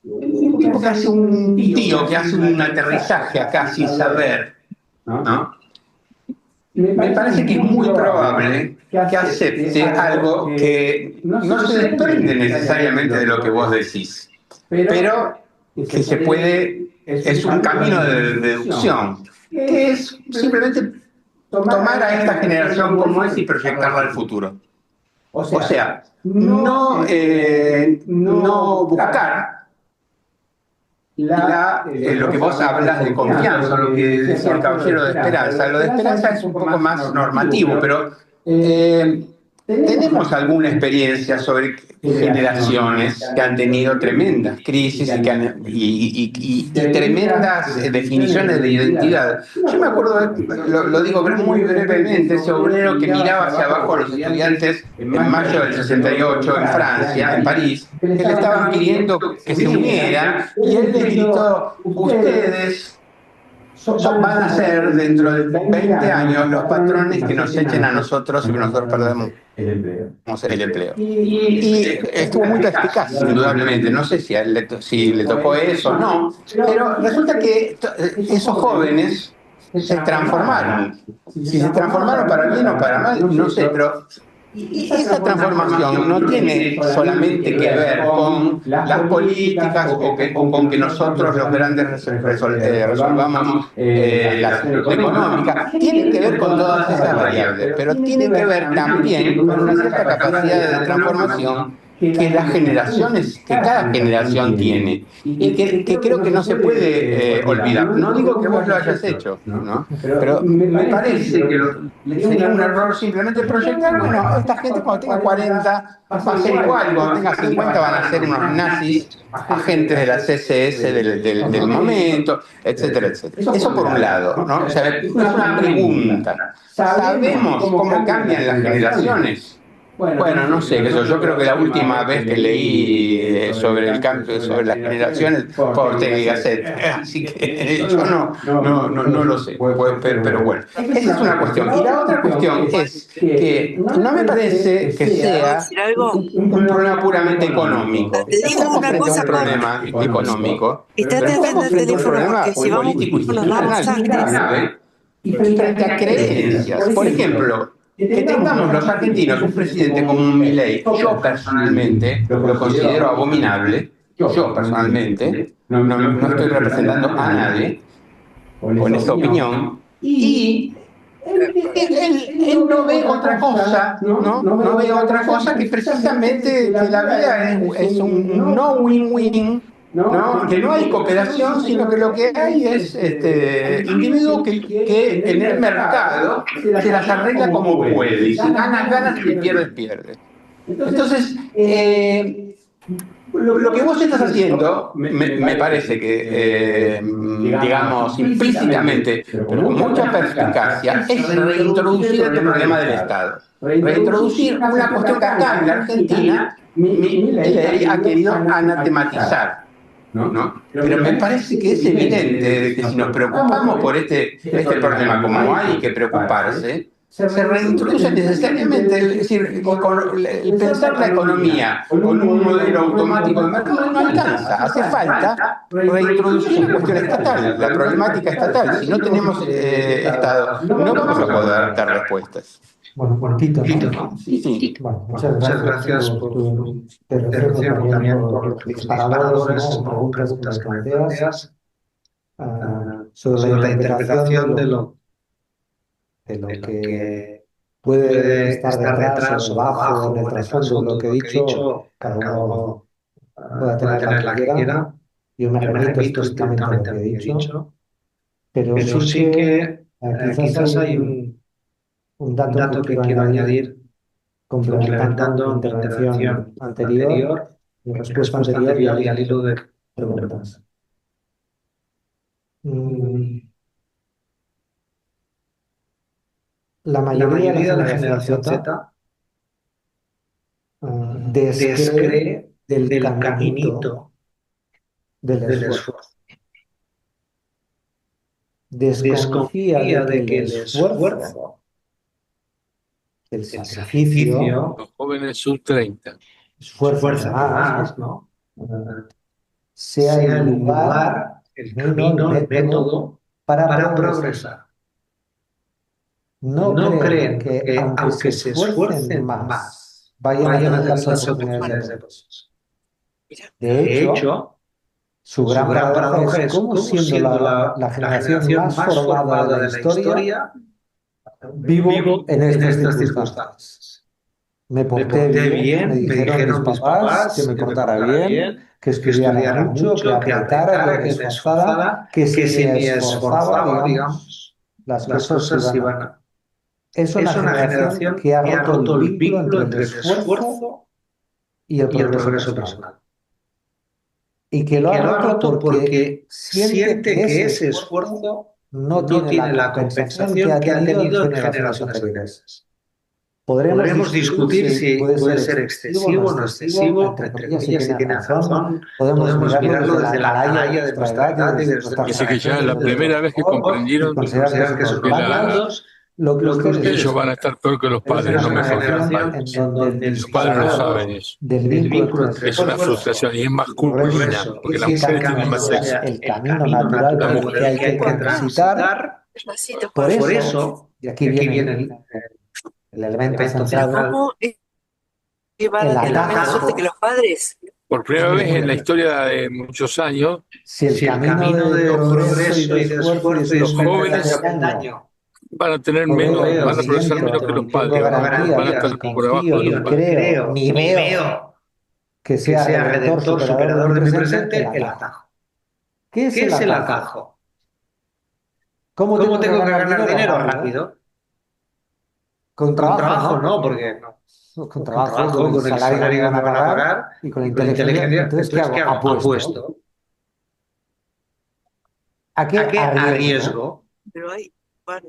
[SPEAKER 5] un tipo que hace un tío que hace un aterrizaje acá sin saber, ¿no? Me parece que es muy probable que acepte algo que no se desprende necesariamente de lo que vos decís, pero que se puede, es un camino de deducción, que es simplemente tomar a esta generación como es y proyectarla al futuro. O sea, no buscar lo que vos hablas de confianza, lo que decía el caballero de esperanza. Lo de esperanza es un poco más normativo, pero tenemos alguna experiencia sobre generaciones que han tenido tremendas crisis y tremendas definiciones de identidad. Yo me acuerdo, lo digo muy brevemente, ese obrero que miraba hacia abajo a los estudiantes en mayo del 68 en Francia, en París, que le estaban pidiendo que se unieran, y él les gritó: ustedes van a ser dentro de 20 años los patrones que nos echen a nosotros y que nosotros perdemos el empleo. Y estuvo muy perspicaz, indudablemente. No sé si a él si le tocó eso o no, pero resulta que esos jóvenes se transformaron. Si se transformaron para bien o para mal, no sé, pero esa transformación no tiene solamente que ver con las políticas o con que nosotros los grandes resolvamos la situación económica. Tiene que ver con todas esas variables, pero tiene que ver también con una cierta capacidad de transformación que las generaciones, que cada generación tiene, y que creo que no se puede olvidar. No digo que vos lo hayas hecho, ¿no? Pero me parece que sería un error simplemente proyectar, bueno, esta gente cuando tenga 40 va a ser igual, cuando tenga 50 van a ser unos nazis, agentes de la CSS del momento, etcétera, etcétera. Eso por un lado, ¿no? O sea, es una pregunta. ¿Sabemos cómo cambian las generaciones? Bueno, no sé, yo creo que la última vez que leí sobre el cambio, sobre las generaciones, fue Ortega y Gasset, así que yo no lo sé, pero bueno, esa es una cuestión. Y la otra cuestión es que no me parece que sea un problema puramente económico. Estamos frente a un problema económico, pero estamos frente a un problema político institucional y frente a creencias. Por ejemplo, que tengamos los argentinos un presidente como un Milei, yo personalmente lo considero abominable, yo personalmente, no estoy representando a nadie con esa opinión, y él no ve otra cosa, no ve otra cosa que precisamente que la vida es un no win-win, ¿no? Que no hay cooperación, sino que lo que hay es individuos que en el mercado se las arregla como puede, y si ganas, y pierde. Entonces, lo que vos estás haciendo, me parece que, digamos, implícitamente, pero con mucha perspicacia, es reintroducir este problema del Estado. Reintroducir una cuestión que acá en la Argentina Milei ha querido anatematizar. ¿No? Pero me parece que es evidente que si nos preocupamos por este problema como hay que preocuparse, se reintroduce necesariamente, es decir, el pensar la economía con un modelo automático de mercado no alcanza, hace falta reintroducir la cuestión estatal, la problemática estatal. Si no tenemos Estado, no vamos a poder dar respuestas.
[SPEAKER 2] Bueno, Tito, ¿no?
[SPEAKER 5] Sí.
[SPEAKER 2] Bueno, muchas gracias por tu intervención, también por los disparadores, ¿no? Preguntas que me planteas sobre la interpretación de lo que puede estar detrás o debajo, en el trasfondo de lo que he dicho, cada uno pueda tener la que quiera. Yo me remito estrictamente a lo que he dicho, pero sí que quizás hay un dato que quiero añadir complementando mi intervención anterior, mi respuesta anterior y al hilo de preguntas. La mayoría de la generación Z descree del caminito del esfuerzo. Desconfía de que el esfuerzo, el sacrificio,
[SPEAKER 6] Los jóvenes sub-30.
[SPEAKER 2] esfuerzo más, ¿no? Sea el lugar, el camino, el método para progresar. No creen que aunque se esfuercen más, vayan a tener las oportunidades de progreso. De hecho, su gran paradoja es cómo, siendo la generación más formada de la historia, vivo en estas circunstancias. Me porté bien, me dijeron mis papás que me portara bien, que estudiara mucho, que apretara, que me esforzara, que si me esforzaba, digamos, las cosas iban a... Es una generación que ha roto el vínculo entre el esfuerzo y el progreso personal. Y que lo ha roto porque siente que ese esfuerzo no tiene la compensación que ha tenido en generaciones anteriores. Podremos discutir si puede ser excesivo o no excesivo, entre comillas, si tiene razón. Podemos mirarlo desde la atalaya de nuestra edad y de nuestra
[SPEAKER 6] Dice que ya es la
[SPEAKER 2] generación,
[SPEAKER 6] primera vez que comprendieron
[SPEAKER 2] considerar que son
[SPEAKER 6] que
[SPEAKER 2] válidos. Lo que ustedes
[SPEAKER 6] ellos van a estar peor que los padres, no
[SPEAKER 2] es una
[SPEAKER 6] mejor que los
[SPEAKER 2] generación
[SPEAKER 6] padres.
[SPEAKER 2] en donde el
[SPEAKER 6] Los padres no
[SPEAKER 2] disparador
[SPEAKER 6] saben eso.
[SPEAKER 2] del vínculo entre
[SPEAKER 6] Es una frustración y es masculina, porque las mujeres tienen más sexo.
[SPEAKER 2] el camino natural
[SPEAKER 6] La
[SPEAKER 2] por el que hay que transitar. Por eso, y aquí viene el elemento central,
[SPEAKER 7] ¿Cómo llevar
[SPEAKER 2] el
[SPEAKER 7] a tener
[SPEAKER 2] atajo.
[SPEAKER 7] más suerte que los padres?
[SPEAKER 6] Por primera vez en la historia de muchos años,
[SPEAKER 2] si el camino de progreso y de esfuerzo y
[SPEAKER 6] los jóvenes
[SPEAKER 2] daño
[SPEAKER 6] van a tener menos, van a progresar menos que los padres, van a estar por abajo de los padres.
[SPEAKER 2] creo, ni veo que sea redentor, superador de mi presente, el atajo. ¿Qué es el atajo? ¿Cómo tengo que ganar dinero rápido? Con trabajo, ¿no? Porque con trabajo, con el salario que me van a pagar y con inteligencia. Entonces, ¿qué hago? Apuesto. ¿A qué arriesgo?
[SPEAKER 7] Pero bueno,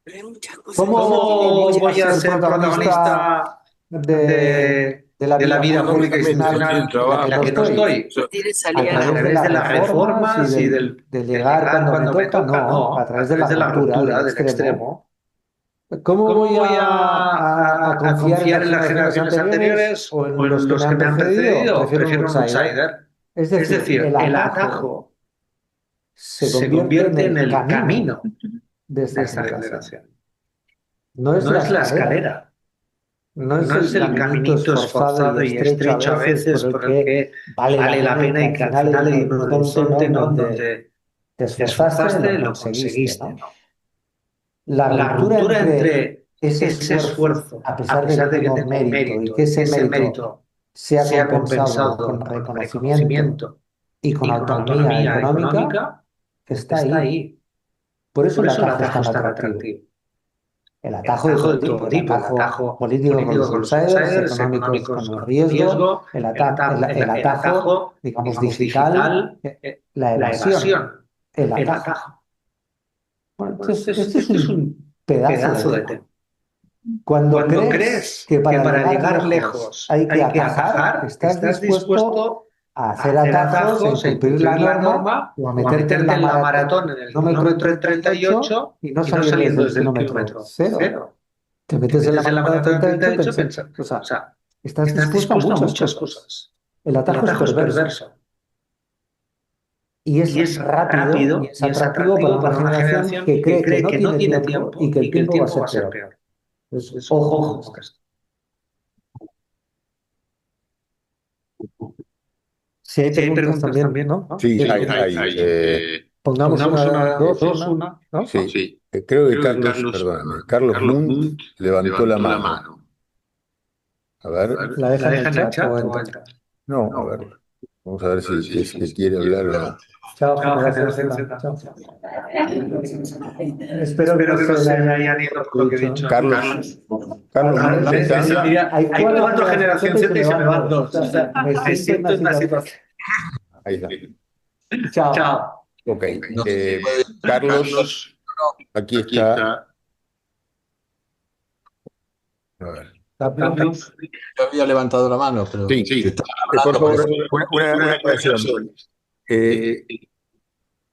[SPEAKER 7] pero hay muchas cosas.
[SPEAKER 2] ¿Cómo voy a ser protagonista de la vida pública y institucional en la que no estoy?
[SPEAKER 7] Tiene
[SPEAKER 2] ¿A
[SPEAKER 7] salida.
[SPEAKER 2] través de las reformas y de llegar cuando me toca? No, a través de la ruptura del extremo. ¿Cómo voy a confiar en las generaciones anteriores o en los que me han precedido? Prefiero un outsider. Es decir, el atajo se convierte en el camino de esta generación. No es la escalera. No es el caminito esforzado y estrecho a veces por el que vale la pena y que al final hay un horizonte donde te esforzaste y lo conseguiste, ¿no? La ruptura entre ese esfuerzo, a pesar de que tenga mérito y que ese mérito sea compensado con reconocimiento y con autonomía económica, está ahí. Por eso el atajo es tan atractivo. El atajo de todo tipo, el atajo político con los outsiders, económicos con el riesgo, el atajo, digamos, digital, la evasión, el atajo. Bueno, entonces, este es un pedazo de tema. Cuando crees que para llegar lejos hay que atajar, estás dispuesto a hacer atajos, a incumplir la norma o a meterte en la maratón en el kilómetro 38 y no saliendo desde el kilómetro cero. Te metes en la maratón 38 pensando, o sea, estás dispuesto a muchas cosas. El atajo es perverso. Y es rápido y es atractivo para una generación que cree que no tiene tiempo y que el tiempo va a ser peor. Entonces, ojo con esto. Si hay preguntas también, ¿no?
[SPEAKER 8] Sí, hay.
[SPEAKER 2] Pongamos una, dos, ¿no?
[SPEAKER 8] Sí. Creo que Carlos Munt levantó la mano. A ver.
[SPEAKER 2] ¿La dejan en el chat o entra?
[SPEAKER 8] No, a ver. Vamos a ver si es que quiere hablar o no.
[SPEAKER 2] Chao, generación Z. Chao. Espero que no se le haya ido lo que he dicho.
[SPEAKER 8] Carlos
[SPEAKER 2] hay cuatro generación Z y se me van dos. O sea, me siento en una situación.
[SPEAKER 8] Ahí está.
[SPEAKER 2] Chao.
[SPEAKER 8] Ok. Carlos, aquí está. A ver.
[SPEAKER 9] Yo había levantado la mano, pero
[SPEAKER 8] Sí. Por favor, una aclaración.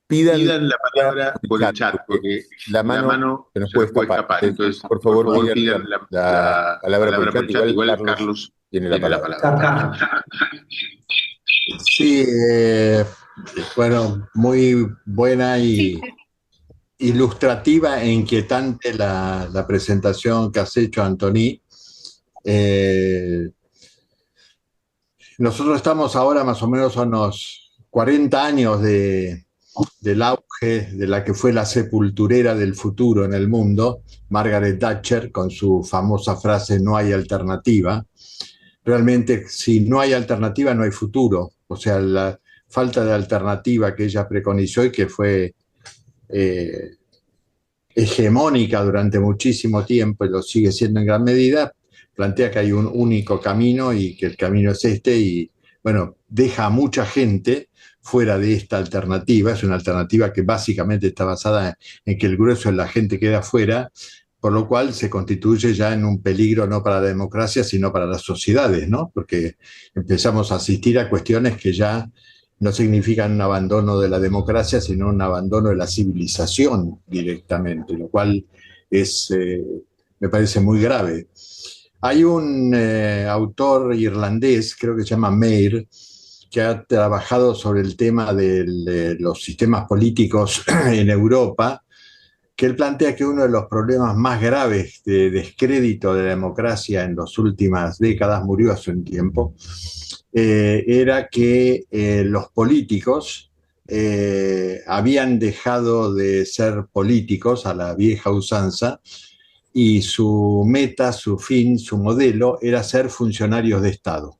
[SPEAKER 8] Pidan la palabra por el chat, porque la mano se nos puede escapar. Entonces, por favor, pidan la palabra por el chat. Igual Carlos tiene la palabra.
[SPEAKER 9] sí, bueno, muy buena y ilustrativa e inquietante la presentación que has hecho, Antoni. Nosotros estamos ahora más o menos a unos 40 años del auge de la que fue la sepulturera del futuro en el mundo, Margaret Thatcher, con su famosa frase "no hay alternativa". Realmente, si no hay alternativa, no hay futuro. O sea, la falta de alternativa que ella preconizó y que fue hegemónica durante muchísimo tiempo, y lo sigue siendo en gran medida, plantea que hay un único camino y que el camino es este, y bueno, deja a mucha gente fuera de esta alternativa. Es una alternativa que básicamente está basada en que el grueso de la gente queda fuera, por lo cual se constituye ya en un peligro no para la democracia, sino para las sociedades, ¿no? Porque empezamos a asistir a cuestiones que ya no significan un abandono de la democracia, sino un abandono de la civilización directamente, lo cual es, me parece muy grave. Hay un autor irlandés, creo que se llama Mair, que ha trabajado sobre el tema de los sistemas políticos en Europa, que él plantea que uno de los problemas más graves de descrédito de la democracia en las últimas décadas, murió hace un tiempo, era que los políticos habían dejado de ser políticos a la vieja usanza y su meta, su fin, su modelo era ser funcionarios de Estado.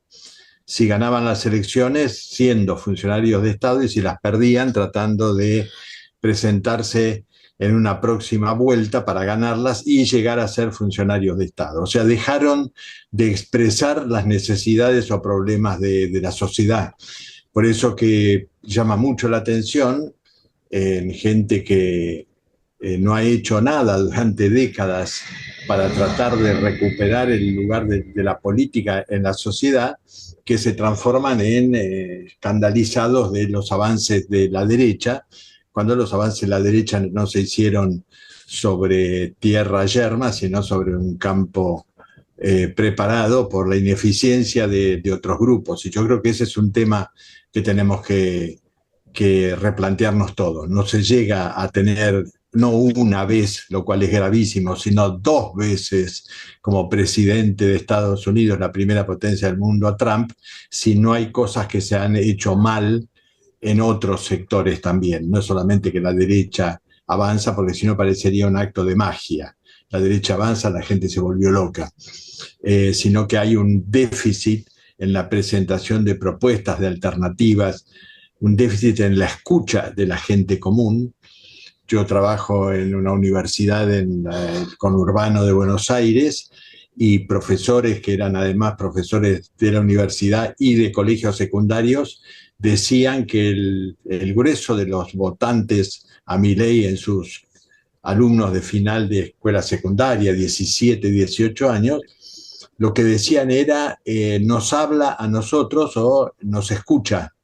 [SPEAKER 9] Si ganaban las elecciones siendo funcionarios de Estado y si las perdían tratando de presentarse en una próxima vuelta para ganarlas y llegar a ser funcionarios de Estado. O sea, dejaron de expresar las necesidades o problemas de la sociedad. Por eso que llama mucho la atención en gente que no ha hecho nada durante décadas para tratar de recuperar el lugar de la política en la sociedad, que se transforman en escandalizados de los avances de la derecha, cuando los avances de la derecha no se hicieron sobre tierra yerma, sino sobre un campo preparado por la ineficiencia de otros grupos. Y yo creo que ese es un tema que tenemos que replantearnos todos. No se llega a tener, no una vez, lo cual es gravísimo, sino 2 veces como presidente de Estados Unidos, la primera potencia del mundo, a Trump, si no hay cosas que se han hecho mal en otros sectores también. No es solamente que la derecha avanza, porque si no parecería un acto de magia. La derecha avanza, la gente se volvió loca. Sino que hay un déficit en la presentación de propuestas, de alternativas, un déficit en la escucha de la gente común. Yo trabajo en una universidad en el conurbano de Buenos Aires y profesores que eran además profesores de la universidad y de colegios secundarios decían que el grueso de los votantes a Milei en sus alumnos de final de escuela secundaria, 17, 18 años, lo que decían era nos habla a nosotros o nos escucha,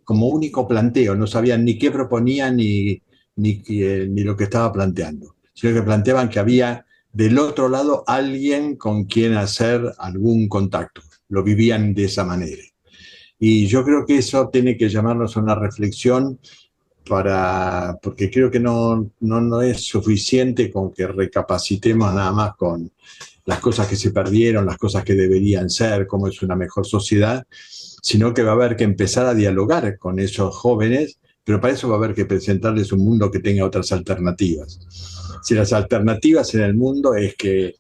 [SPEAKER 9] como único planteo. No sabían ni qué proponía ni lo que estaba planteando, sino que planteaban que había del otro lado alguien con quien hacer algún contacto. Lo vivían de esa manera. Y yo creo que eso tiene que llamarnos a una reflexión porque creo que no es suficiente con que recapacitemos nada más con las cosas que se perdieron, las cosas que deberían ser, cómo es una mejor sociedad, sino que va a haber que empezar a dialogar con esos jóvenes, pero para eso va a haber que presentarles un mundo que tenga otras alternativas. Si las alternativas en el mundo es que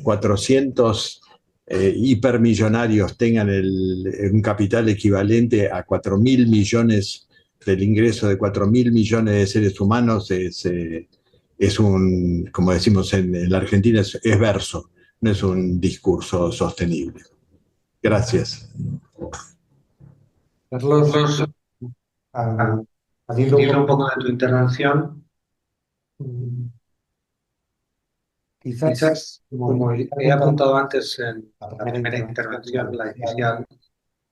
[SPEAKER 9] 400 hipermillonarios tengan un capital equivalente a 4.000 millones del ingreso de 4.000 millones de seres humanos, es un, como decimos en la Argentina, es verso, no es un discurso sostenible. Gracias.
[SPEAKER 2] Carlos, al hilo un poco de tu intervención, quizás, como he apuntado antes en la primera intervención, la inicial,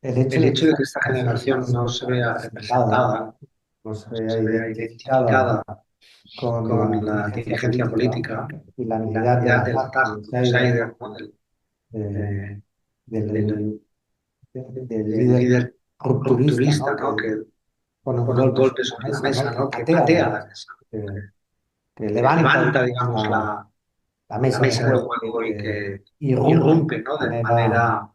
[SPEAKER 2] el hecho de que esta generación no se vea representada, no se vea identificada con la dirigencia política y la unidad del ataque del líder rupturista, ¿no? Que pone un golpe sobre la mesa, ¿no? Que patea la mesa, que levanta, digamos, la mesa de juego y que irrumpe, ¿no? De manera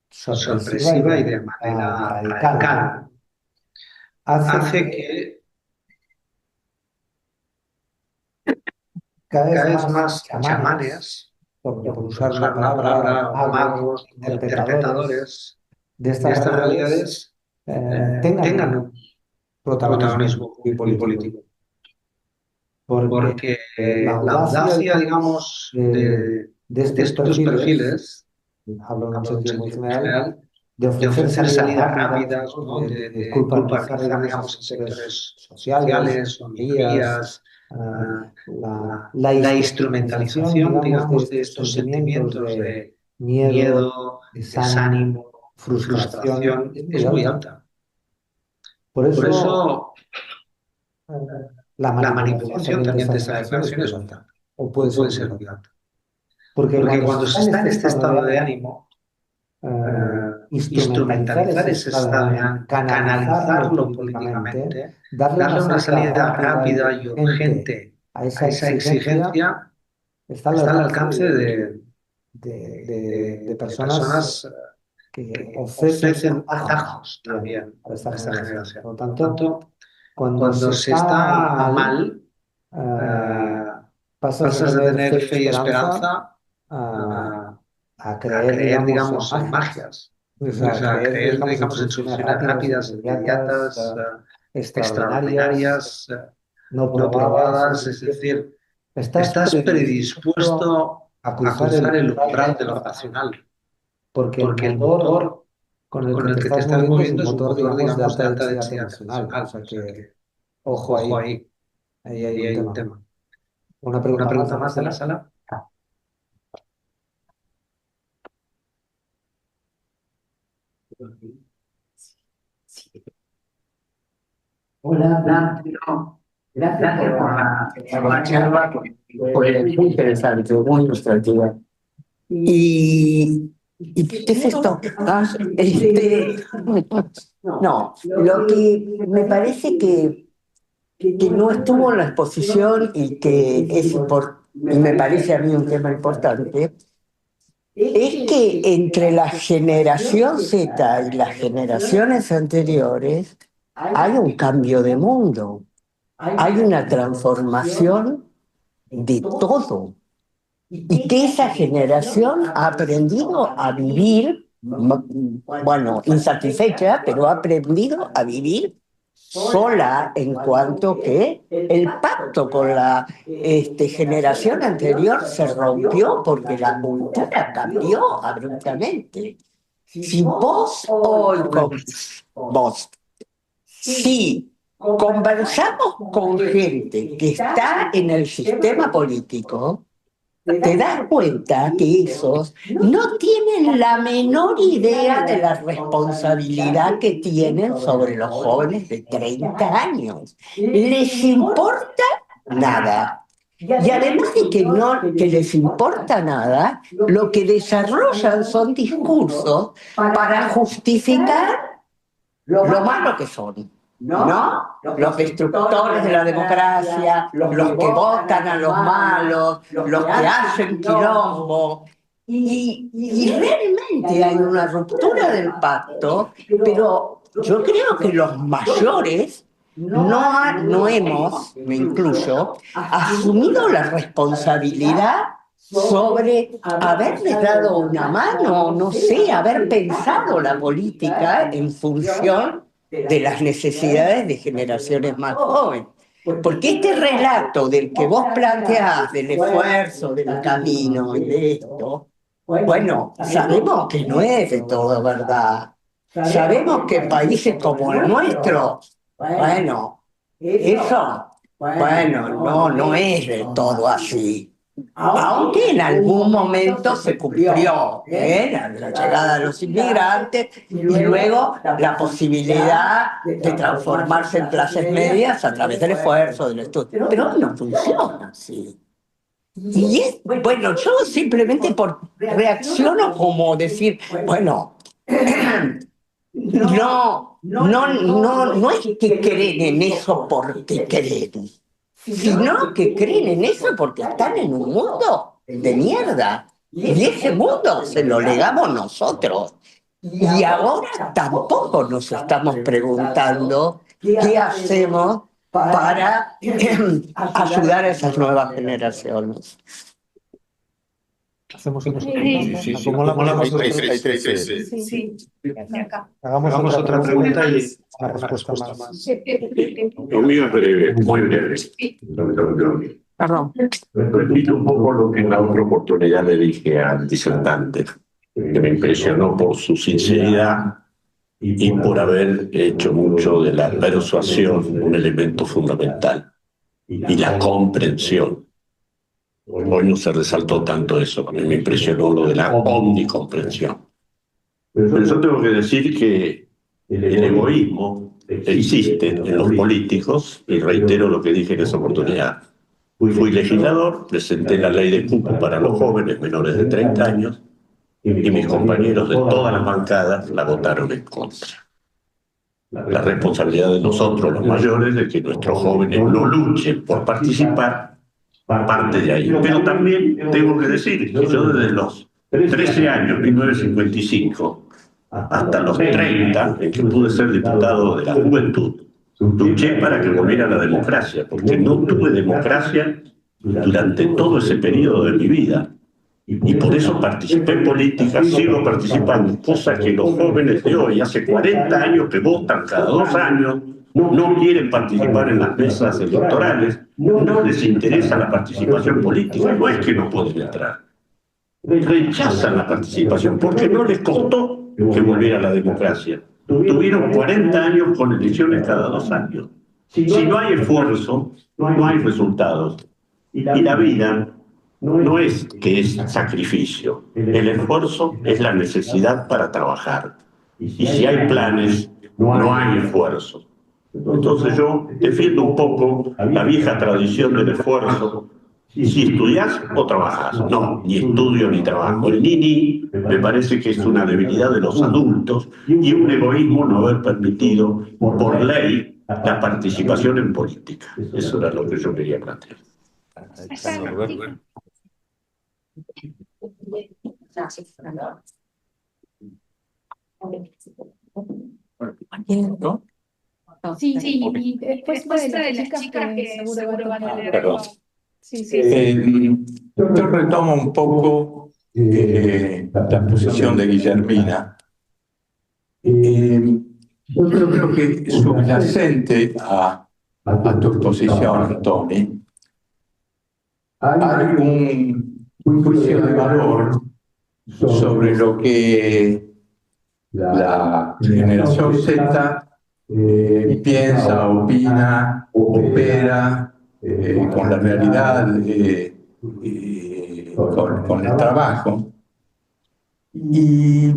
[SPEAKER 2] sorpresiva y de manera radical. Hace que cada vez más chamanes, por usar una palabra, magos, interpretadores de estas realidades, tengan un protagonismo muy político. Porque la audacia, digamos, de estos perfiles, hablo en un sentido muy general, de ofrecer salidas rápidas,
[SPEAKER 5] ¿no? de
[SPEAKER 2] culpabilizar,
[SPEAKER 5] culpabilizar,
[SPEAKER 2] digamos,
[SPEAKER 5] digamos,
[SPEAKER 2] sectores sociales,
[SPEAKER 5] minorías,
[SPEAKER 2] la
[SPEAKER 5] instrumentalización, digamos,
[SPEAKER 2] de
[SPEAKER 5] de estos sentimientos de
[SPEAKER 2] miedo,
[SPEAKER 5] desánimo,
[SPEAKER 2] frustración,
[SPEAKER 5] es muy alta.
[SPEAKER 2] Por
[SPEAKER 5] Por
[SPEAKER 2] eso
[SPEAKER 5] eso
[SPEAKER 2] la
[SPEAKER 5] la
[SPEAKER 2] manipulación
[SPEAKER 5] manipulación también de
[SPEAKER 2] estas
[SPEAKER 5] estas declaraciones es
[SPEAKER 2] muy
[SPEAKER 5] muy alta,
[SPEAKER 2] o
[SPEAKER 5] puede ser muy alta.
[SPEAKER 2] Porque
[SPEAKER 5] Cuando se está en este estado de ánimo, instrumentalizar ese estado de ánimo, canalizarlo políticamente, darle una salida rápida y urgente
[SPEAKER 2] a
[SPEAKER 5] a esa exigencia, está al alcance
[SPEAKER 2] de
[SPEAKER 5] de
[SPEAKER 2] personas
[SPEAKER 5] personas
[SPEAKER 2] que
[SPEAKER 5] ofrecen atajos también
[SPEAKER 2] para
[SPEAKER 5] a esta generación.
[SPEAKER 2] Por lo
[SPEAKER 5] Por lo
[SPEAKER 2] tanto,
[SPEAKER 5] tanto,
[SPEAKER 2] cuando
[SPEAKER 5] se está mal, pasas de tener fe y esperanza
[SPEAKER 2] a
[SPEAKER 5] a
[SPEAKER 2] creer,
[SPEAKER 5] digamos, en magias. O sea, a creer, digamos, en soluciones rápidas, inmediatas, extraordinarias, no probadas. Es decir, estás predispuesto a cruzar el umbral de lo racional,
[SPEAKER 2] porque
[SPEAKER 5] el motor
[SPEAKER 2] con
[SPEAKER 5] con el que te estás moviendo es un motor, digamos, de alta
[SPEAKER 2] densidad
[SPEAKER 5] densidad
[SPEAKER 2] emocional.
[SPEAKER 5] emocional.
[SPEAKER 2] O sea que,
[SPEAKER 5] ojo ahí,
[SPEAKER 2] ahí
[SPEAKER 5] ahí
[SPEAKER 2] hay
[SPEAKER 5] hay
[SPEAKER 2] un
[SPEAKER 5] un
[SPEAKER 2] tema.
[SPEAKER 5] tema.
[SPEAKER 2] Una
[SPEAKER 5] Una
[SPEAKER 2] pregunta
[SPEAKER 5] pregunta
[SPEAKER 2] más
[SPEAKER 5] más de la sala.
[SPEAKER 10] Hola, gracias por la charla, fue muy interesante, muy ilustrativa. ¿Y qué es esto? No, lo que me parece que no estuvo en la exposición y que y me parece a mí un tema importante, es que entre la generación Z y las generaciones anteriores hay un cambio de mundo, hay una transformación de todo. Y que esa generación ha aprendido a vivir, bueno, insatisfecha, pero ha aprendido a vivir sola en cuanto que el pacto con la generación anterior se rompió porque la cultura cambió abruptamente. Si vos hoy, si conversamos con gente que está en el sistema político, te das cuenta que esos no tienen la menor idea de la responsabilidad que tienen sobre los jóvenes de 30 años. Les importa nada. Y además de que les importa nada, lo que desarrollan son discursos para justificar lo malo que son. ¿No? Los destructores de la democracia, los que votan a los malos, los que hacen quilombo. Y realmente hay una ruptura del pacto, pero yo creo que los mayores no hemos, me incluyo, asumido la responsabilidad sobre haberles dado una mano, no sé, haber pensado la política en función de las necesidades de generaciones más jóvenes. Porque este relato del que vos planteás, del esfuerzo, del camino y de esto, bueno, sabemos que no es de todo verdad. Sabemos que países como el nuestro, bueno, eso, bueno, no es de todo así. Aunque en algún momento se cumplió la llegada de los inmigrantes y luego la posibilidad de transformarse en clases medias a través del esfuerzo, del estudio. Pero no funciona así. Y bueno, yo simplemente reacciono como decir, bueno, no es que creen en eso porque creen, sino que creen en eso porque están en un mundo de mierda. Y ese mundo se lo legamos nosotros. Y ahora tampoco nos estamos preguntando qué hacemos para ayudar a esesas nuevas generaciones.
[SPEAKER 2] Hacemos otra
[SPEAKER 6] Sí.
[SPEAKER 2] acumulamos
[SPEAKER 8] Hay 13.
[SPEAKER 1] Sí.
[SPEAKER 2] Hagamos otra pregunta y una respuesta más.
[SPEAKER 6] Lo mío es breve, muy breve.
[SPEAKER 10] Perdón.
[SPEAKER 6] Repito un poco lo que en la otra oportunidad le dije al disertante.
[SPEAKER 11] que me impresionó por su sinceridad y por haber hecho mucho de la persuasión un elemento fundamental, y la comprensión. Hoy no se resaltó tanto eso, a mí me impresionó lo de la omnicomprensión. Pero yo tengo que decir que el egoísmo existe en los políticos, y reitero lo que dije en esa oportunidad. Fui legislador, presenté la ley de cupo para los jóvenes menores de 30 años, y mis compañeros de todas las bancadas la votaron en contra. La responsabilidad de nosotros, los mayores, de que nuestros jóvenes no luchen por participar, parte de ahí. Pero también tengo que decir que yo desde los 13 años, 1955, hasta los 30, en que pude ser diputado de la juventud, luché para que volviera la democracia, porque no tuve democracia durante todo ese periodo de mi vida. Y por eso participé en política, sigo participando, cosa que los jóvenes de hoy, hace 40 años que votan cada 2 años, no quieren participar en las mesas electorales, no les interesa la participación política, no es que no pueden entrar. Rechazan la participación porque no les costó que volviera la democracia. Tuvieron 40 años con elecciones cada 2 años. Si no hay esfuerzo, no hay resultados. Y la vida no es que es sacrificio. El esfuerzo es la necesidad para trabajar. Y si hay planes, no hay esfuerzo. Entonces yo defiendo un poco la vieja tradición del esfuerzo. Si estudias o trabajas. No, ni estudio ni trabajo. El ni me parece que es una debilidad de los adultos y un egoísmo no haber permitido por ley la participación en política. Eso era lo que yo quería plantear.
[SPEAKER 3] ¿No?
[SPEAKER 12] Sí, y después de las chicas que seguro van a leer.
[SPEAKER 11] Perdón.
[SPEAKER 12] Sí.
[SPEAKER 3] Yo retomo un poco la posición de Guillermina. Yo creo que subyacente a tu exposición, Tony, hay un juicio de valor sobre lo que la generación Z piensa, opina, opera con la realidad, con el trabajo. Y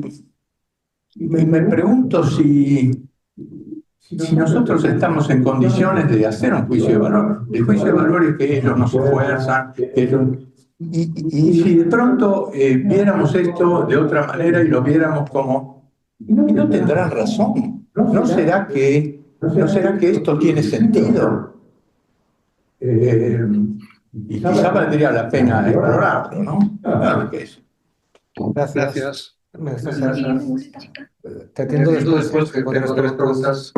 [SPEAKER 3] me pregunto si nosotros estamos en condiciones de hacer un juicio de valor. El juicio de valor es que ellos nos esfuerzan, y si de pronto viéramos esto de otra manera y lo viéramos como, y no tendrán razón. ¿No será que esto tiene sentido? Y quizá valdría la pena explorarlo, ¿no? Claro que es.
[SPEAKER 2] Gracias. Te atiendo después que tenemos 3 preguntas.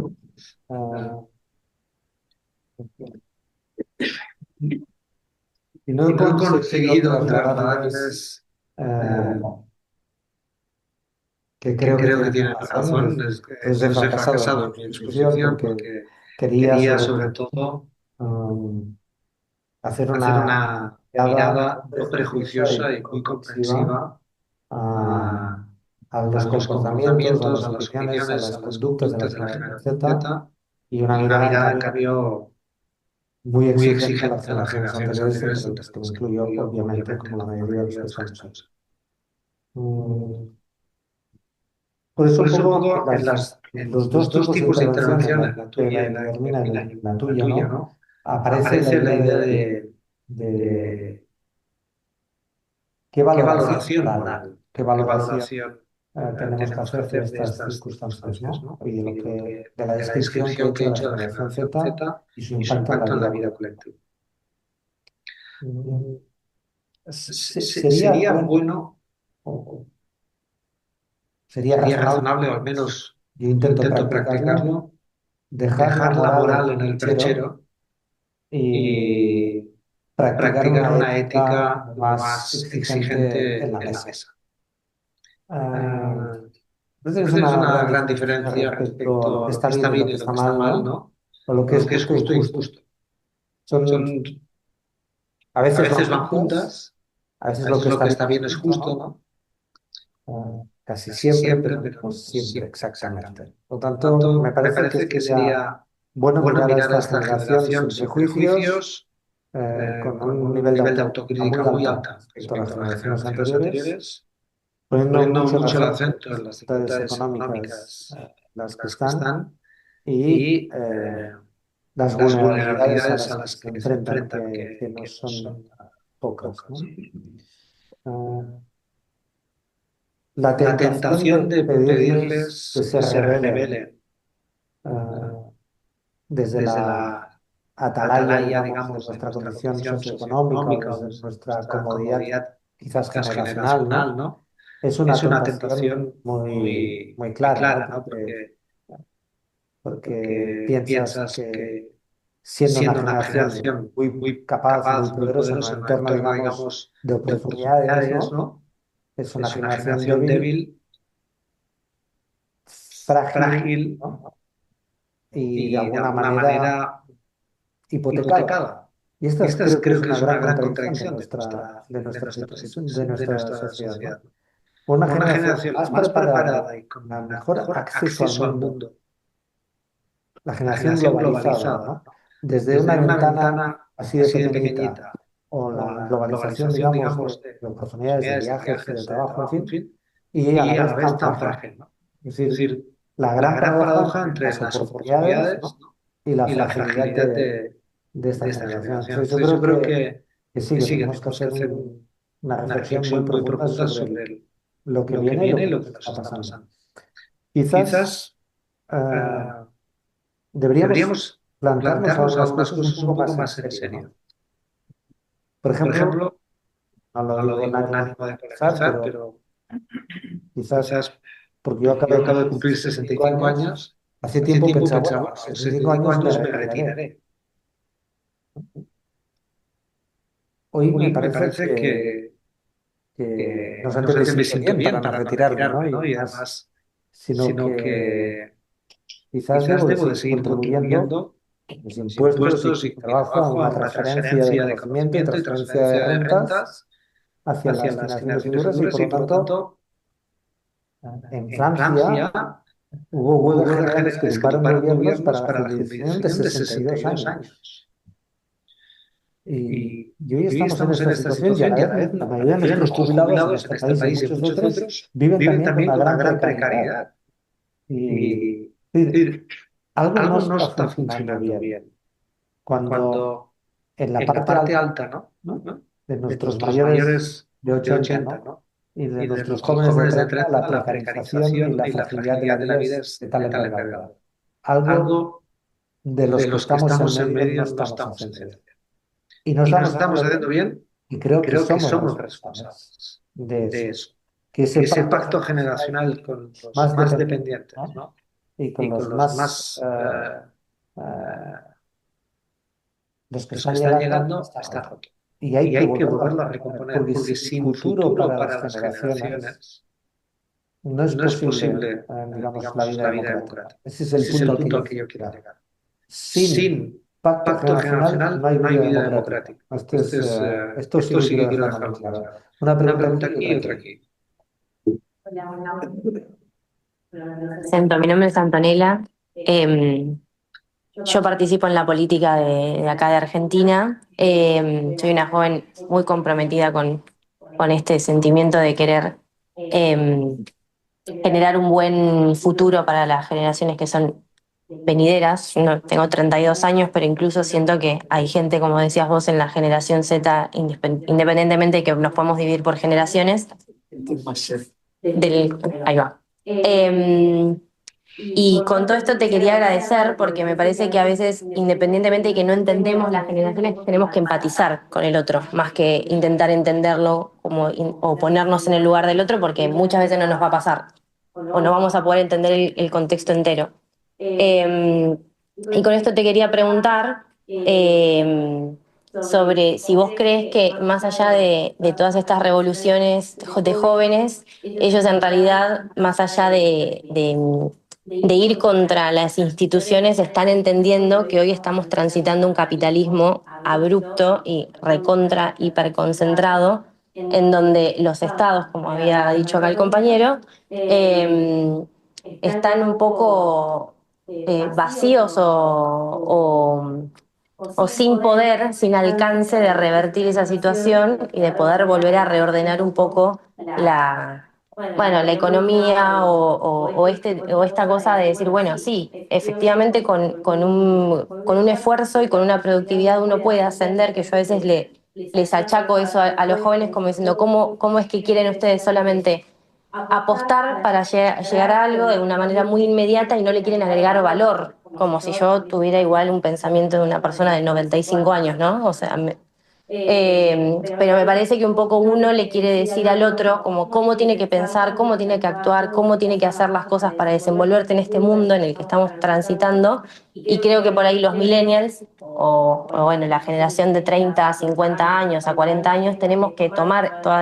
[SPEAKER 2] Y no he conseguido aclararles que creo que tienen razón. He fracasado en mi exposición porque quería sobre todo hacer una mirada no prejuiciosa y muy comprensiva a los comportamientos, a las opiniones, a las conductas de la generación Z, y una mirada en cambio muy exigente a las generaciones anteriores, en las que me incluyo obviamente como la mayoría de los que estamos aquí. Por eso pongo los dos tipos de intervenciones, la tuya y la tuya, ¿no? Aparece la idea de qué valoración moral, qué valoración tenemos que hacer de estas circunstancias, ¿no? Y de la descripción que he hecho de la generación Z y su impacto en la vida colectiva. Sería bueno, sería razonable, o al menos yo intento practicarlo, dejar la moral en el perchero y practicar una ética más exigente en la mesa. Entonces es una gran diferencia respecto a lo que está bien y lo que está mal, ¿no? O lo que es justo e injusto. A veces van juntas, a veces lo que está bien es justo, ¿no? casi siempre, pero no siempre exactamente. Por lo tanto, me parece que sería bueno mirar a esta generación sin prejuicios, con un nivel de autocrítica muy alta respecto a las generaciones anteriores, poniendo mucho el acento en las dificultades económicas las que están y las vulnerabilidades a las que se enfrentan, que no son pocas, ¿no? La tentación de pedirles que se rebelen desde la atalaya, digamos, de nuestra condición socioeconómica o desde nuestra comodidad quizás generacional, ¿no? Es una tentación muy clara, ¿no? Porque piensas que siendo una generación muy capaz, muy poderosa en un entorno, digamos, de oportunidades, ¿no? Es una generación débil, frágil, ¿no? Y de alguna manera hipotecada. Y esta creo que es una gran contradicción de nuestra sociedad, ¿no? Una generación más preparada y con mejor acceso al mundo, la generación globalizada, ¿no? Desde una ventana así de pequeñita, o la globalización, digamos, de oportunidades, de viajes, de trabajo, en fin, y a la vez tan frágil, ¿no? Es decir, la gran paradoja entre las oportunidades, ¿no? Y la fragilidad de esta generación. Entonces, yo creo que sí, que tenemos que hacer una reflexión muy profunda sobre lo que viene y lo que nos está pasando. Quizás deberíamos plantearnos algunas cosas un poco más en serio. Por ejemplo, no lo digo en ánimo de polemizar, pero quizás, porque yo acabo de cumplir 65 años, hace tiempo pensaba, bueno, a los 65 años me retiraré. Hoy me parece que no solamente me siento bien para retirarme, ¿no? Y además, sino que quizás debo de seguir contribuyendo los impuestos y trabajo a una transferencia de conocimiento y transferencia de rentas hacia las generaciones futuras y por lo tanto en Francia hubo huelgas generales que tumbaron gobiernos para la jubilación de 62 años. Y hoy estamos en esta situación y a la vez la mayoría de nuestros jubilados en este país y muchos otros viven también con una gran precariedad. Y algo no está funcionando bien. Cuando en la parte alta, ¿no? De nuestros mayores de 80, ¿no? Y de nuestros jóvenes de 30, la precarización y la fragilidad de la vida es de tal envergadura. Algo de los que estamos en medio no estamos haciendo. Y no estamos haciendo bien, y creo que somos responsables de eso. Que ese pacto generacional con los más dependientes, ¿no? Y con los más los que están llegando está roto. Y hay que volverlo a recomponer, porque sin futuro para las generaciones no es posible, digamos, la vida democrática. Ese es el punto al que yo quiero llegar. Sin pacto generacional no hay vida democrática. Esto sí que quiero dejarlo claro. Una pregunta aquí y otra aquí.
[SPEAKER 13] Mi nombre es Antonella. Yo participo en la política de acá de Argentina. Soy una joven muy comprometida con este sentimiento de querer generar un buen futuro para las generaciones que son venideras. No, tengo 32 años, pero incluso siento que hay gente, como decías vos, en la generación Z, independientemente de que nos podemos dividir por generaciones. Ahí va. Y con todo esto te quería agradecer porque me parece que a veces, independientemente de que no entendemos las generaciones, tenemos que empatizar con el otro, más que intentar entenderlo o ponernos en el lugar del otro, porque muchas veces no nos va a pasar o no vamos a poder entender el contexto entero. Y con esto te quería preguntar sobre si vos crees que más allá de todas estas revoluciones de jóvenes, ellos en realidad, más allá de ir contra las instituciones, están entendiendo que hoy estamos transitando un capitalismo abrupto y recontra hiperconcentrado, en donde los estados, como había dicho acá el compañero, están un poco vacíos o sin poder, sin alcance de revertir esa situación y de poder volver a reordenar un poco la economía o esta cosa de decir, bueno, sí, efectivamente con un esfuerzo y con una productividad uno puede ascender, que yo a veces les achaco eso a los jóvenes como diciendo, ¿cómo es que quieren ustedes solamente apostar para llegar a algo de una manera muy inmediata y no le quieren agregar valor? Como si yo tuviera igual un pensamiento de una persona de 95 años, ¿no? O sea, pero me parece que un poco uno le quiere decir al otro como cómo tiene que pensar, cómo tiene que actuar, cómo tiene que hacer las cosas para desenvolverte en este mundo en el que estamos transitando. Y creo que por ahí los millennials, o bueno, la generación de 30 a 50 años, a 40 años, tenemos que tomar todo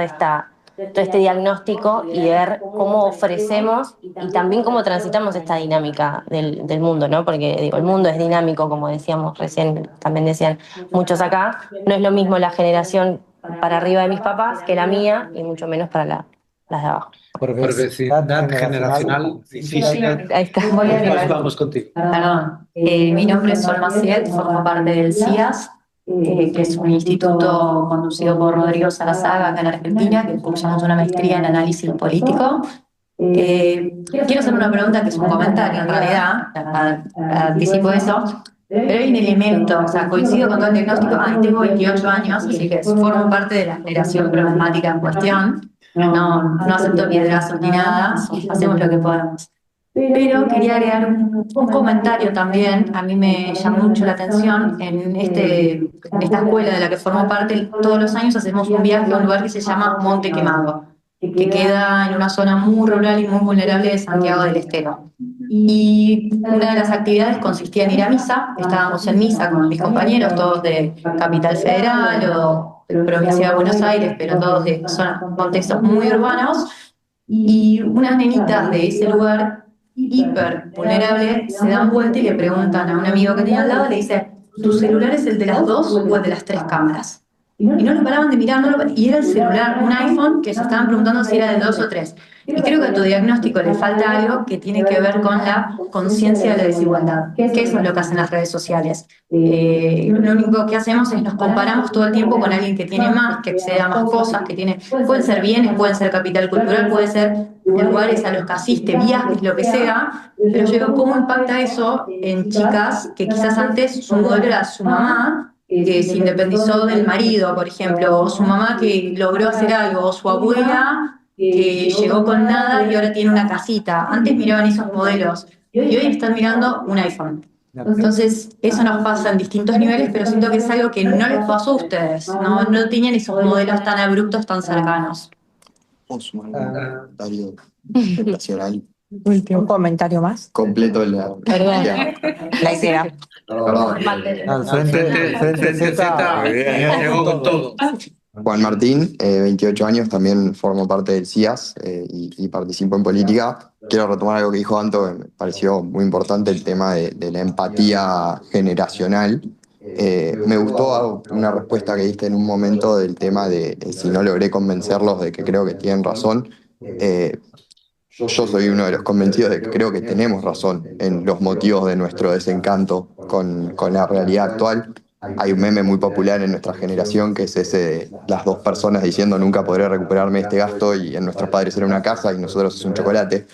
[SPEAKER 13] este diagnóstico y ver cómo ofrecemos y también cómo transitamos esta dinámica del mundo, ¿no? Porque digo, el mundo es dinámico, como decíamos recién, también decían muchos acá, no es lo mismo la generación para arriba de mis papás que la mía y mucho menos para las de abajo.
[SPEAKER 2] Progresividad generacional.
[SPEAKER 13] Sí, ahí está.
[SPEAKER 2] Vamos contigo.
[SPEAKER 14] Perdón, mi nombre es Sol Maciel, formo parte del CIAS, que es un instituto conducido por Rodrigo Sarazaga acá en Argentina, que cursamos una maestría en análisis político. Quiero hacer una pregunta que es un comentario en realidad, anticipo eso, pero hay un elemento, o sea, coincido con todo el diagnóstico, tengo 28 años, así que formo parte de la generación problemática en cuestión, no acepto piedrazos ni nada, hacemos lo que podemos. Pero quería agregar un comentario también, a mí me llamó mucho la atención, en esta escuela de la que formo parte, todos los años hacemos un viaje a un lugar que se llama Monte Quemado, que queda en una zona muy rural y muy vulnerable de Santiago del Estero. Y una de las actividades consistía en ir a misa, estábamos en misa con mis compañeros, todos de Capital Federal o de provincia de Buenos Aires, pero todos de contextos muy urbanos, y unas nenitas de ese lugar hiper vulnerable se dan vuelta y le preguntan a un amigo que tenía al lado, le dice, ¿tu celular es el de las 2 o el de las 3 cámaras? Y no lo paraban de mirar, y era el celular, un iPhone, que se estaban preguntando si era de 2 o 3. Y creo que a tu diagnóstico le falta algo que tiene que ver con la conciencia de la desigualdad, que eso es lo que hacen las redes sociales. Lo único que hacemos es nos comparamos todo el tiempo con alguien que tiene más, que accede a más cosas, que tiene, pueden ser bienes, pueden ser capital cultural, puede ser lugares a los que asiste, viajes, lo que sea, pero yo digo, ¿cómo impacta eso en chicas que quizás antes su modelo era su mamá, que se independizó del marido, por ejemplo, o su mamá que logró hacer algo, o su abuela que llegó con nada y ahora tiene una casita? Antes miraban esos modelos y hoy están mirando un iPhone. Entonces, eso nos pasa en distintos niveles, pero siento que es algo que no les pasó a ustedes, no tenían esos modelos tan abruptos, tan cercanos.
[SPEAKER 15] Comentario sensacional.
[SPEAKER 10] Un comentario más.
[SPEAKER 15] Completo la
[SPEAKER 10] idea.
[SPEAKER 15] Perdón.
[SPEAKER 2] Frente Z,
[SPEAKER 6] llegó con todo.
[SPEAKER 15] Juan Martín, 28 años, también formo parte del CIAS y participo en política. Quiero retomar algo que dijo Anto, que me pareció muy importante, el tema de la empatía generacional. Me gustó una respuesta que diste en un momento del tema de si no logré convencerlos de que creo que tienen razón. Yo soy uno de los convencidos de que creo que tenemos razón en los motivos de nuestro desencanto con la realidad actual. Hay un meme muy popular en nuestra generación que es ese de las dos personas diciendo nunca podré recuperarme este gasto y en nuestros padres era una casa y nosotros es un chocolate.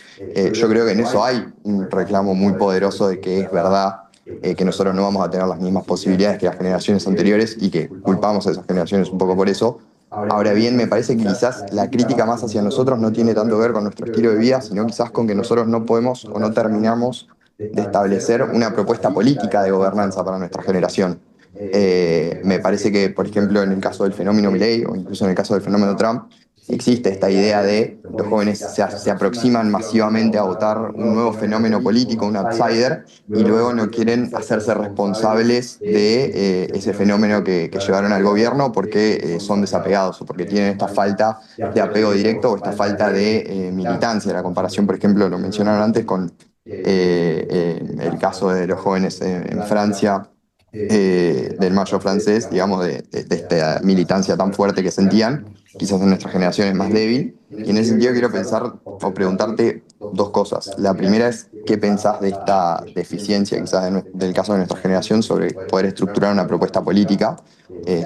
[SPEAKER 15] Yo creo que en eso hay un reclamo muy poderoso de que es verdad que nosotros no vamos a tener las mismas posibilidades que las generaciones anteriores y que culpamos a esas generaciones un poco por eso. Ahora bien, me parece que quizás la crítica más hacia nosotros no tiene tanto que ver con nuestro estilo de vida, sino quizás con que nosotros no podemos o no terminamos de establecer una propuesta política de gobernanza para nuestra generación. Me parece que, por ejemplo, en el caso del fenómeno Milei o incluso en el caso del fenómeno Trump, existe esta idea de los jóvenes se aproximan masivamente a votar un nuevo fenómeno político, un outsider, y luego no quieren hacerse responsables de ese fenómeno que llevaron al gobierno porque son desapegados o porque tienen esta falta de apego directo o esta falta de militancia. La comparación, por ejemplo, lo mencionaron antes con el caso de los jóvenes en Francia, del mayo francés, digamos, de esta militancia tan fuerte que sentían. quizás en nuestra generación es más débil. Y en ese sentido quiero pensar o preguntarte dos cosas. La primera es, ¿qué pensás de esta deficiencia quizás del caso de nuestra generación sobre poder estructurar una propuesta política?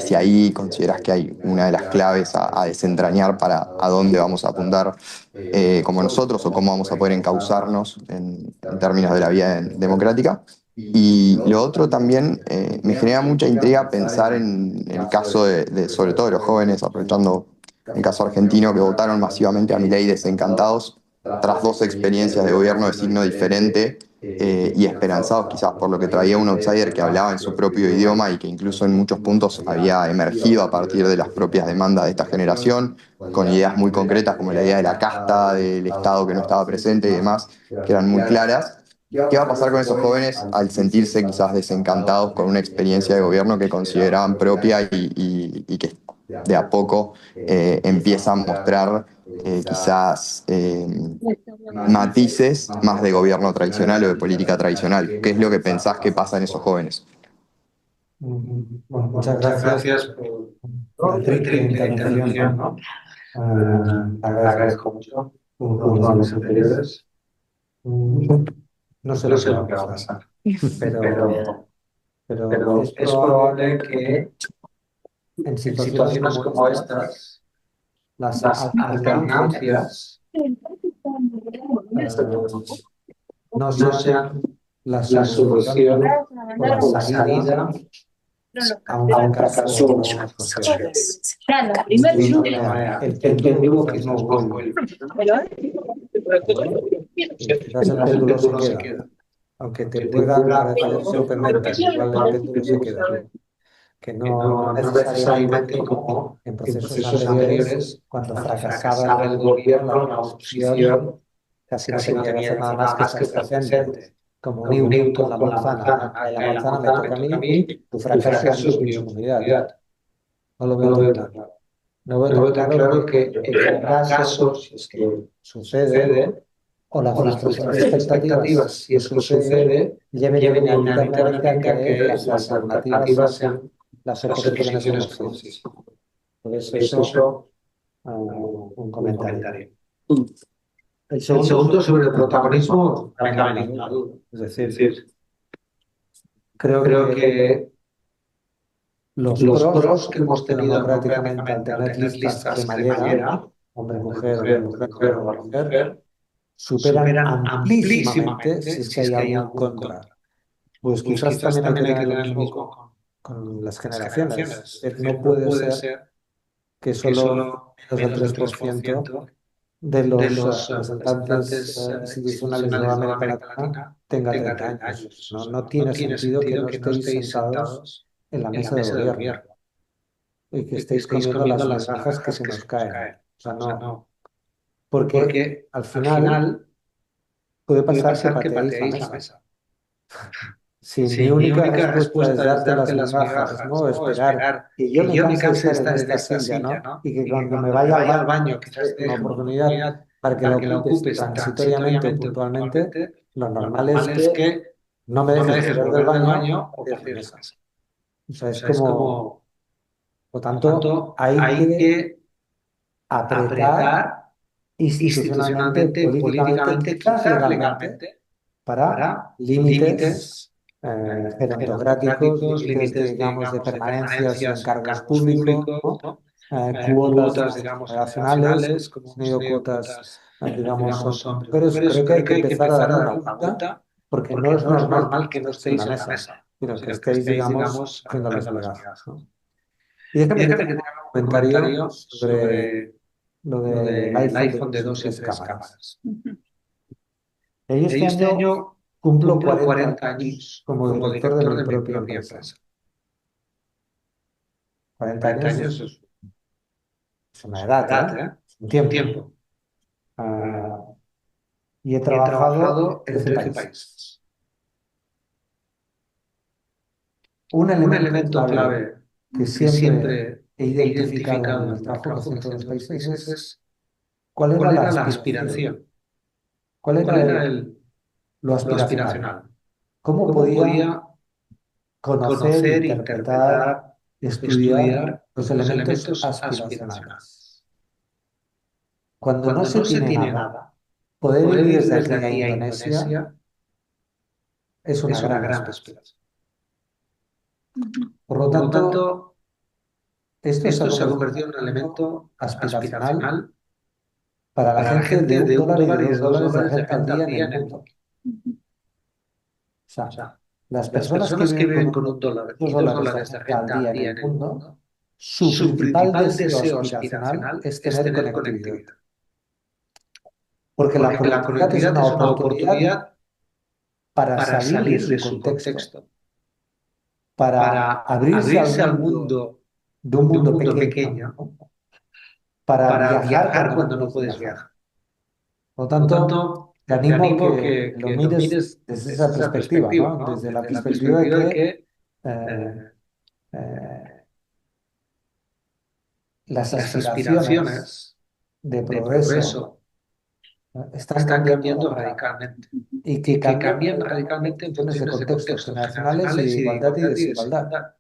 [SPEAKER 15] Si ahí consideras que hay una de las claves a desentrañar para a dónde vamos a apuntar como nosotros o cómo vamos a poder encauzarnos en términos de la vida democrática. Y lo otro también, me genera mucha intriga pensar en el caso sobre todo de los jóvenes, aprovechando el caso argentino, que votaron masivamente a Milei desencantados tras 2 experiencias de gobierno de signo diferente y esperanzados quizás por lo que traía un outsider que hablaba en su propio idioma y que incluso en muchos puntos había emergido a partir de las propias demandas de esta generación, con ideas muy concretas como la idea de la casta, del Estado que no estaba presente y demás, que eran muy claras. ¿Qué va a pasar con esos jóvenes al sentirse quizás desencantados con una experiencia de gobierno que consideraban propia y que de a poco empieza a mostrar quizás matices más de gobierno tradicional o de política tradicional? ¿Qué es lo que pensás que pasa en esos jóvenes?
[SPEAKER 2] Bueno, muchas gracias por la triple intervención, ¿no? Agradezco mucho, como a los anteriores. No sé lo que va a pasar, pero es probable que en situaciones como estas, las alternancias no sean la solución o la salida a un fracaso social. El péndulo que nos vuelve. Quizás el péndulo se queda. Aunque te pueda parecer sorprendente, igual el péndulo se queda. Que no necesariamente como en procesos anteriores, cuando fracasaba el gobierno, la oposición casi no tenía que hacer nada más que estar presente, como Newton con la manzana. La manzana me toca a mí, tu fracaso es mi inmunidad. No lo veo tan claro. No veo tan claro que el fracaso, si es que sucede, o la frustración de expectativas, si eso sucede, lleven inevitablemente a que las alternativas sean las oposiciones conocidas. Por eso, un comentario. El segundo sobre el protagonismo, no me cabe ninguna duda. Es decir, creo que los pros que hemos tenido prácticamente al tener listas cremallera, hombre-mujer, mujer, superan amplísimamente si es que hay algo contra. Pues quizás también hay que tener lo mismo con las generaciones. No puede ser que solo menos del 3% de los representantes institucionales de Nueva América Latina tenga 30 años. No tiene sentido que no estéis sentados en la mesa de gobierno y que estéis comiendo las migajas que se nos caen. O sea, no. Porque al final puede pasar que pateéis la mesa. Si mi única respuesta es darte las migajas, ¿no? Esperar que yo me canse de estar en esta silla, ¿no? Y que cuando me vaya al baño, quizás tenga una oportunidad para que la ocupes transitoriamente o puntualmente, lo normal es que no me dejes volver del baño o te mesas. O sea, es como... Por tanto, hay que apretar institucionalmente, políticamente, quizás legalmente, para límites gerontocráticos, límites, digamos, de permanencias en cargos públicos, ¿no? Cuotas, digamos, generacionales, como hemos tenido cuotas, digamos, son... Pero creo que hay que empezar a dar una vuelta, porque no es normal que no estéis en la mesa, sino que estéis, digamos, haciendo las migajas, ¿no? Y déjame que tenga un comentario sobre lo del iPhone de 2 y 3 cámaras. Yo este año cumplo 40 años como director de mi propia empresa. 40 años es una edad, es un tiempo. Y he trabajado en 13 países. Un elemento clave que siempre he identificado en el trabajo en todos los países es cuál era la aspiración, cuál era lo aspiracional, cómo podía conocer, interpretar, estudiar los elementos aspiracionales. Cuando no se tiene nada, poder ir desde aquí a Indonesia es una gran aspiración. Por lo tanto, esto se ha convertido en un elemento aspiracional para la gente de $1 y de $2 de renta al día en el mundo. O sea, las personas que viven con $1 y $2 de renta al día en el mundo, su principal deseo aspiracional es tener conectividad. Porque la conectividad es una oportunidad para salir de su contexto, para abrirse al mundo de un mundo pequeño, ¿no? Para viajar cuando no puedes viajar. Por lo tanto, te animo que lo mires desde esa perspectiva, ¿no? Desde la perspectiva de que las aspiraciones de progreso están cambiando radicalmente y que cambian radicalmente en función de contextos generacionales y de igualdad y desigualdad.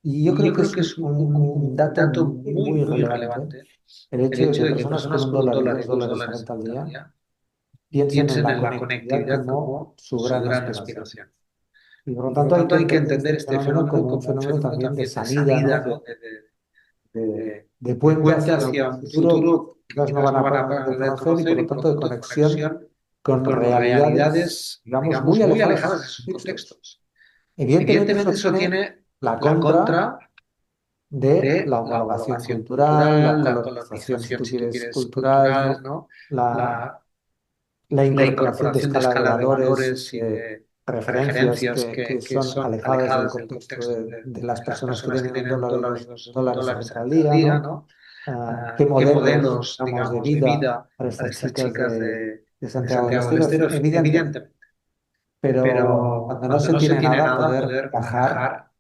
[SPEAKER 2] Y yo creo que es un dato muy relevante el hecho de que personas con $1 y $2 de renta al día piensen en la conectividad como su gran aspiración. Y por lo tanto hay que entender este fenómeno como un fenómeno también de salida, ¿no? de puente hacia un futuro que quizás no van a poder conocer y por lo tanto de conexión con realidades, digamos, muy alejadas de sus contextos. Evidentemente eso tiene la contra de la homologación cultural, la colonización, si tú quieres, cultural, ¿no? La incorporación de escala de valores y de referencias que son alejadas del contexto de las personas que tienen $1 y $2 al día, ¿no? ¿Qué modelos, digamos, de vida para estas chicas de Santiago del Estero? Evidentemente. Pero cuando no se tiene nada, poder viajar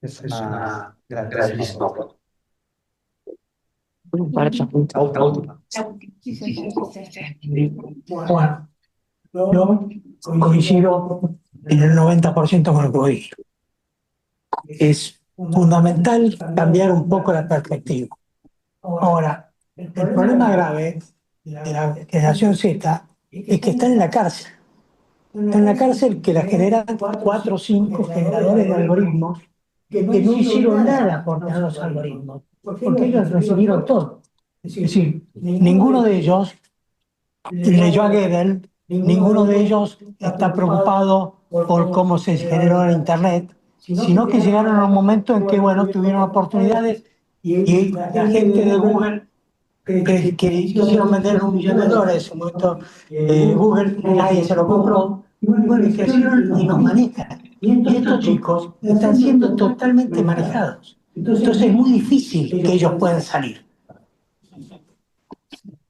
[SPEAKER 2] es una grandísima oportunidad. La última.
[SPEAKER 16] Bueno, yo coincido en el 90% con lo que oí. Es fundamental cambiar un poco la perspectiva. Ahora, el problema grave de la generación Z es que está en la cárcel. Está en la cárcel que la generan 4 o 5 generadores de algoritmos que no hicieron nada por tener los algoritmos, porque ellos recibieron todo. Es decir, ninguno de ellos leyó a Gödel, ninguno de ellos está preocupado por cómo se generó en Internet, sino que llegaron a un momento en que, bueno, tuvieron oportunidades y la gente de Google que quisieron vender $1 millón. En su momento Google, nadie se lo compró, y bueno, y crecieron y nos manejan. Y estos chicos están siendo totalmente manejados. Entonces es muy difícil que ellos puedan salir.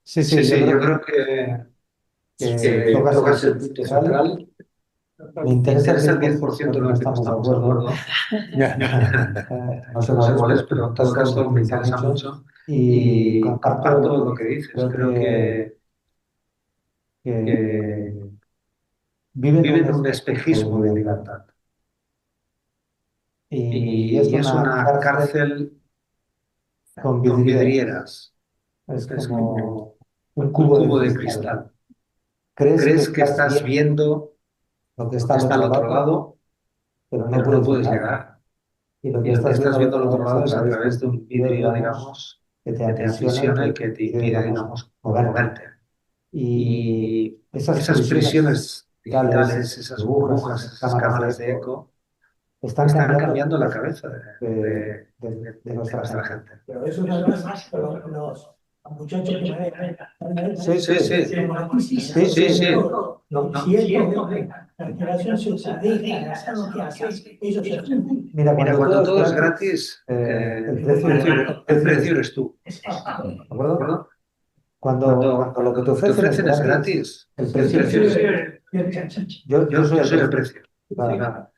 [SPEAKER 2] Sí, yo creo que tocas el punto central. Me interesa el 10% de lo que estamos de acuerdo. No sé cuál es, pero en todo caso me interesa mucho y comparto lo que dices. Creo que viven en un espejismo de libertad. Y es una cárcel con vidrieras. Es como un cubo de cristal. Crees que estás viendo lo que está al otro lado, pero no puedes llegar. Y lo que estás viendo al otro lado es a través de un vidrio, digamos, que te aprisiona y que te impide, digamos, moverte. Y esas prisiones digitales, esas burbujas, esas cámaras de eco, están cambiando la cabeza de nuestra gente.
[SPEAKER 16] Pero eso no es más que los muchachos que manejan.
[SPEAKER 2] Sí.
[SPEAKER 16] La generación se deja de hacer lo que hace, ellos se hacen.
[SPEAKER 2] Mira, cuando todo es gratis, el precio eres tú. ¿De acuerdo? Cuando lo que te ofrecen es gratis, el precio eres tú. Yo soy el precio.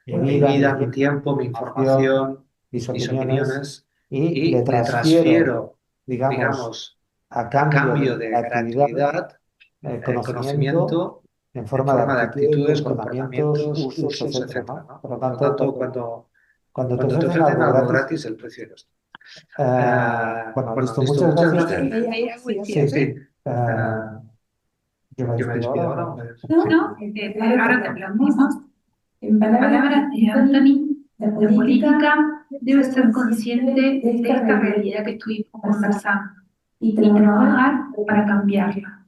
[SPEAKER 2] Mi vida, mi tiempo, mi información, mis opiniones, y le transfiero, digamos, a cambio de creatividad, conocimiento, en forma de actitudes, comportamientos, usos, etc. ¿no? Por lo tanto, cuando te ofrecen algo gratis, el precio eres tú. Bueno, listo, muchas gracias. Sí,
[SPEAKER 1] Sí.
[SPEAKER 2] Yo me despido ahora.
[SPEAKER 1] No, ahora te hablamos. En palabras de Anthony, la política debe ser consciente de esta realidad que estuvimos conversando y trabajar para cambiarla.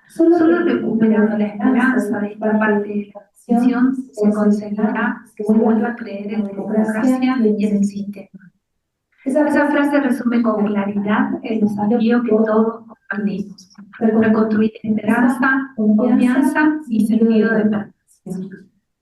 [SPEAKER 1] Solo recuperando la esperanza de esta parte de la nación se conseguirá que se vuelva a creer en la democracia y en el sistema. Esa frase resume con claridad el desafío que todos compartimos: reconstruir esperanza, confianza y sentido de pertenencia.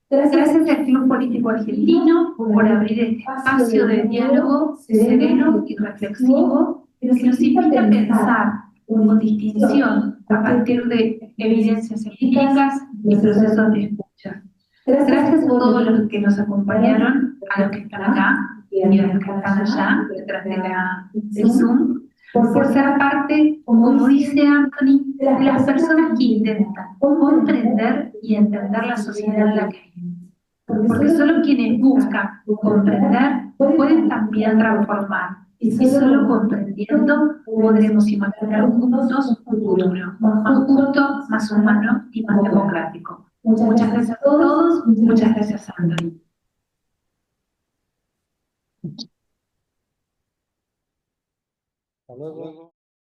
[SPEAKER 1] Gracias al Club Político Argentino por abrir este espacio de diálogo sereno y reflexivo que nos invita a pensar con distinción a partir de evidencias empíricas y procesos de escucha. Gracias a todos los que nos acompañaron, a los que están acá y a los que están allá, detrás del Zoom, por ser parte, como dice Anthony, de las personas que intentan comprender y entender la sociedad en la que vivimos. Porque solo quienes buscan comprender pueden también transformar. Y solo comprendiendo podremos imaginar juntos un futuro más justo, más humano y más democrático. Muchas gracias a todos, muchas gracias, Anthony.
[SPEAKER 2] Hasta luego.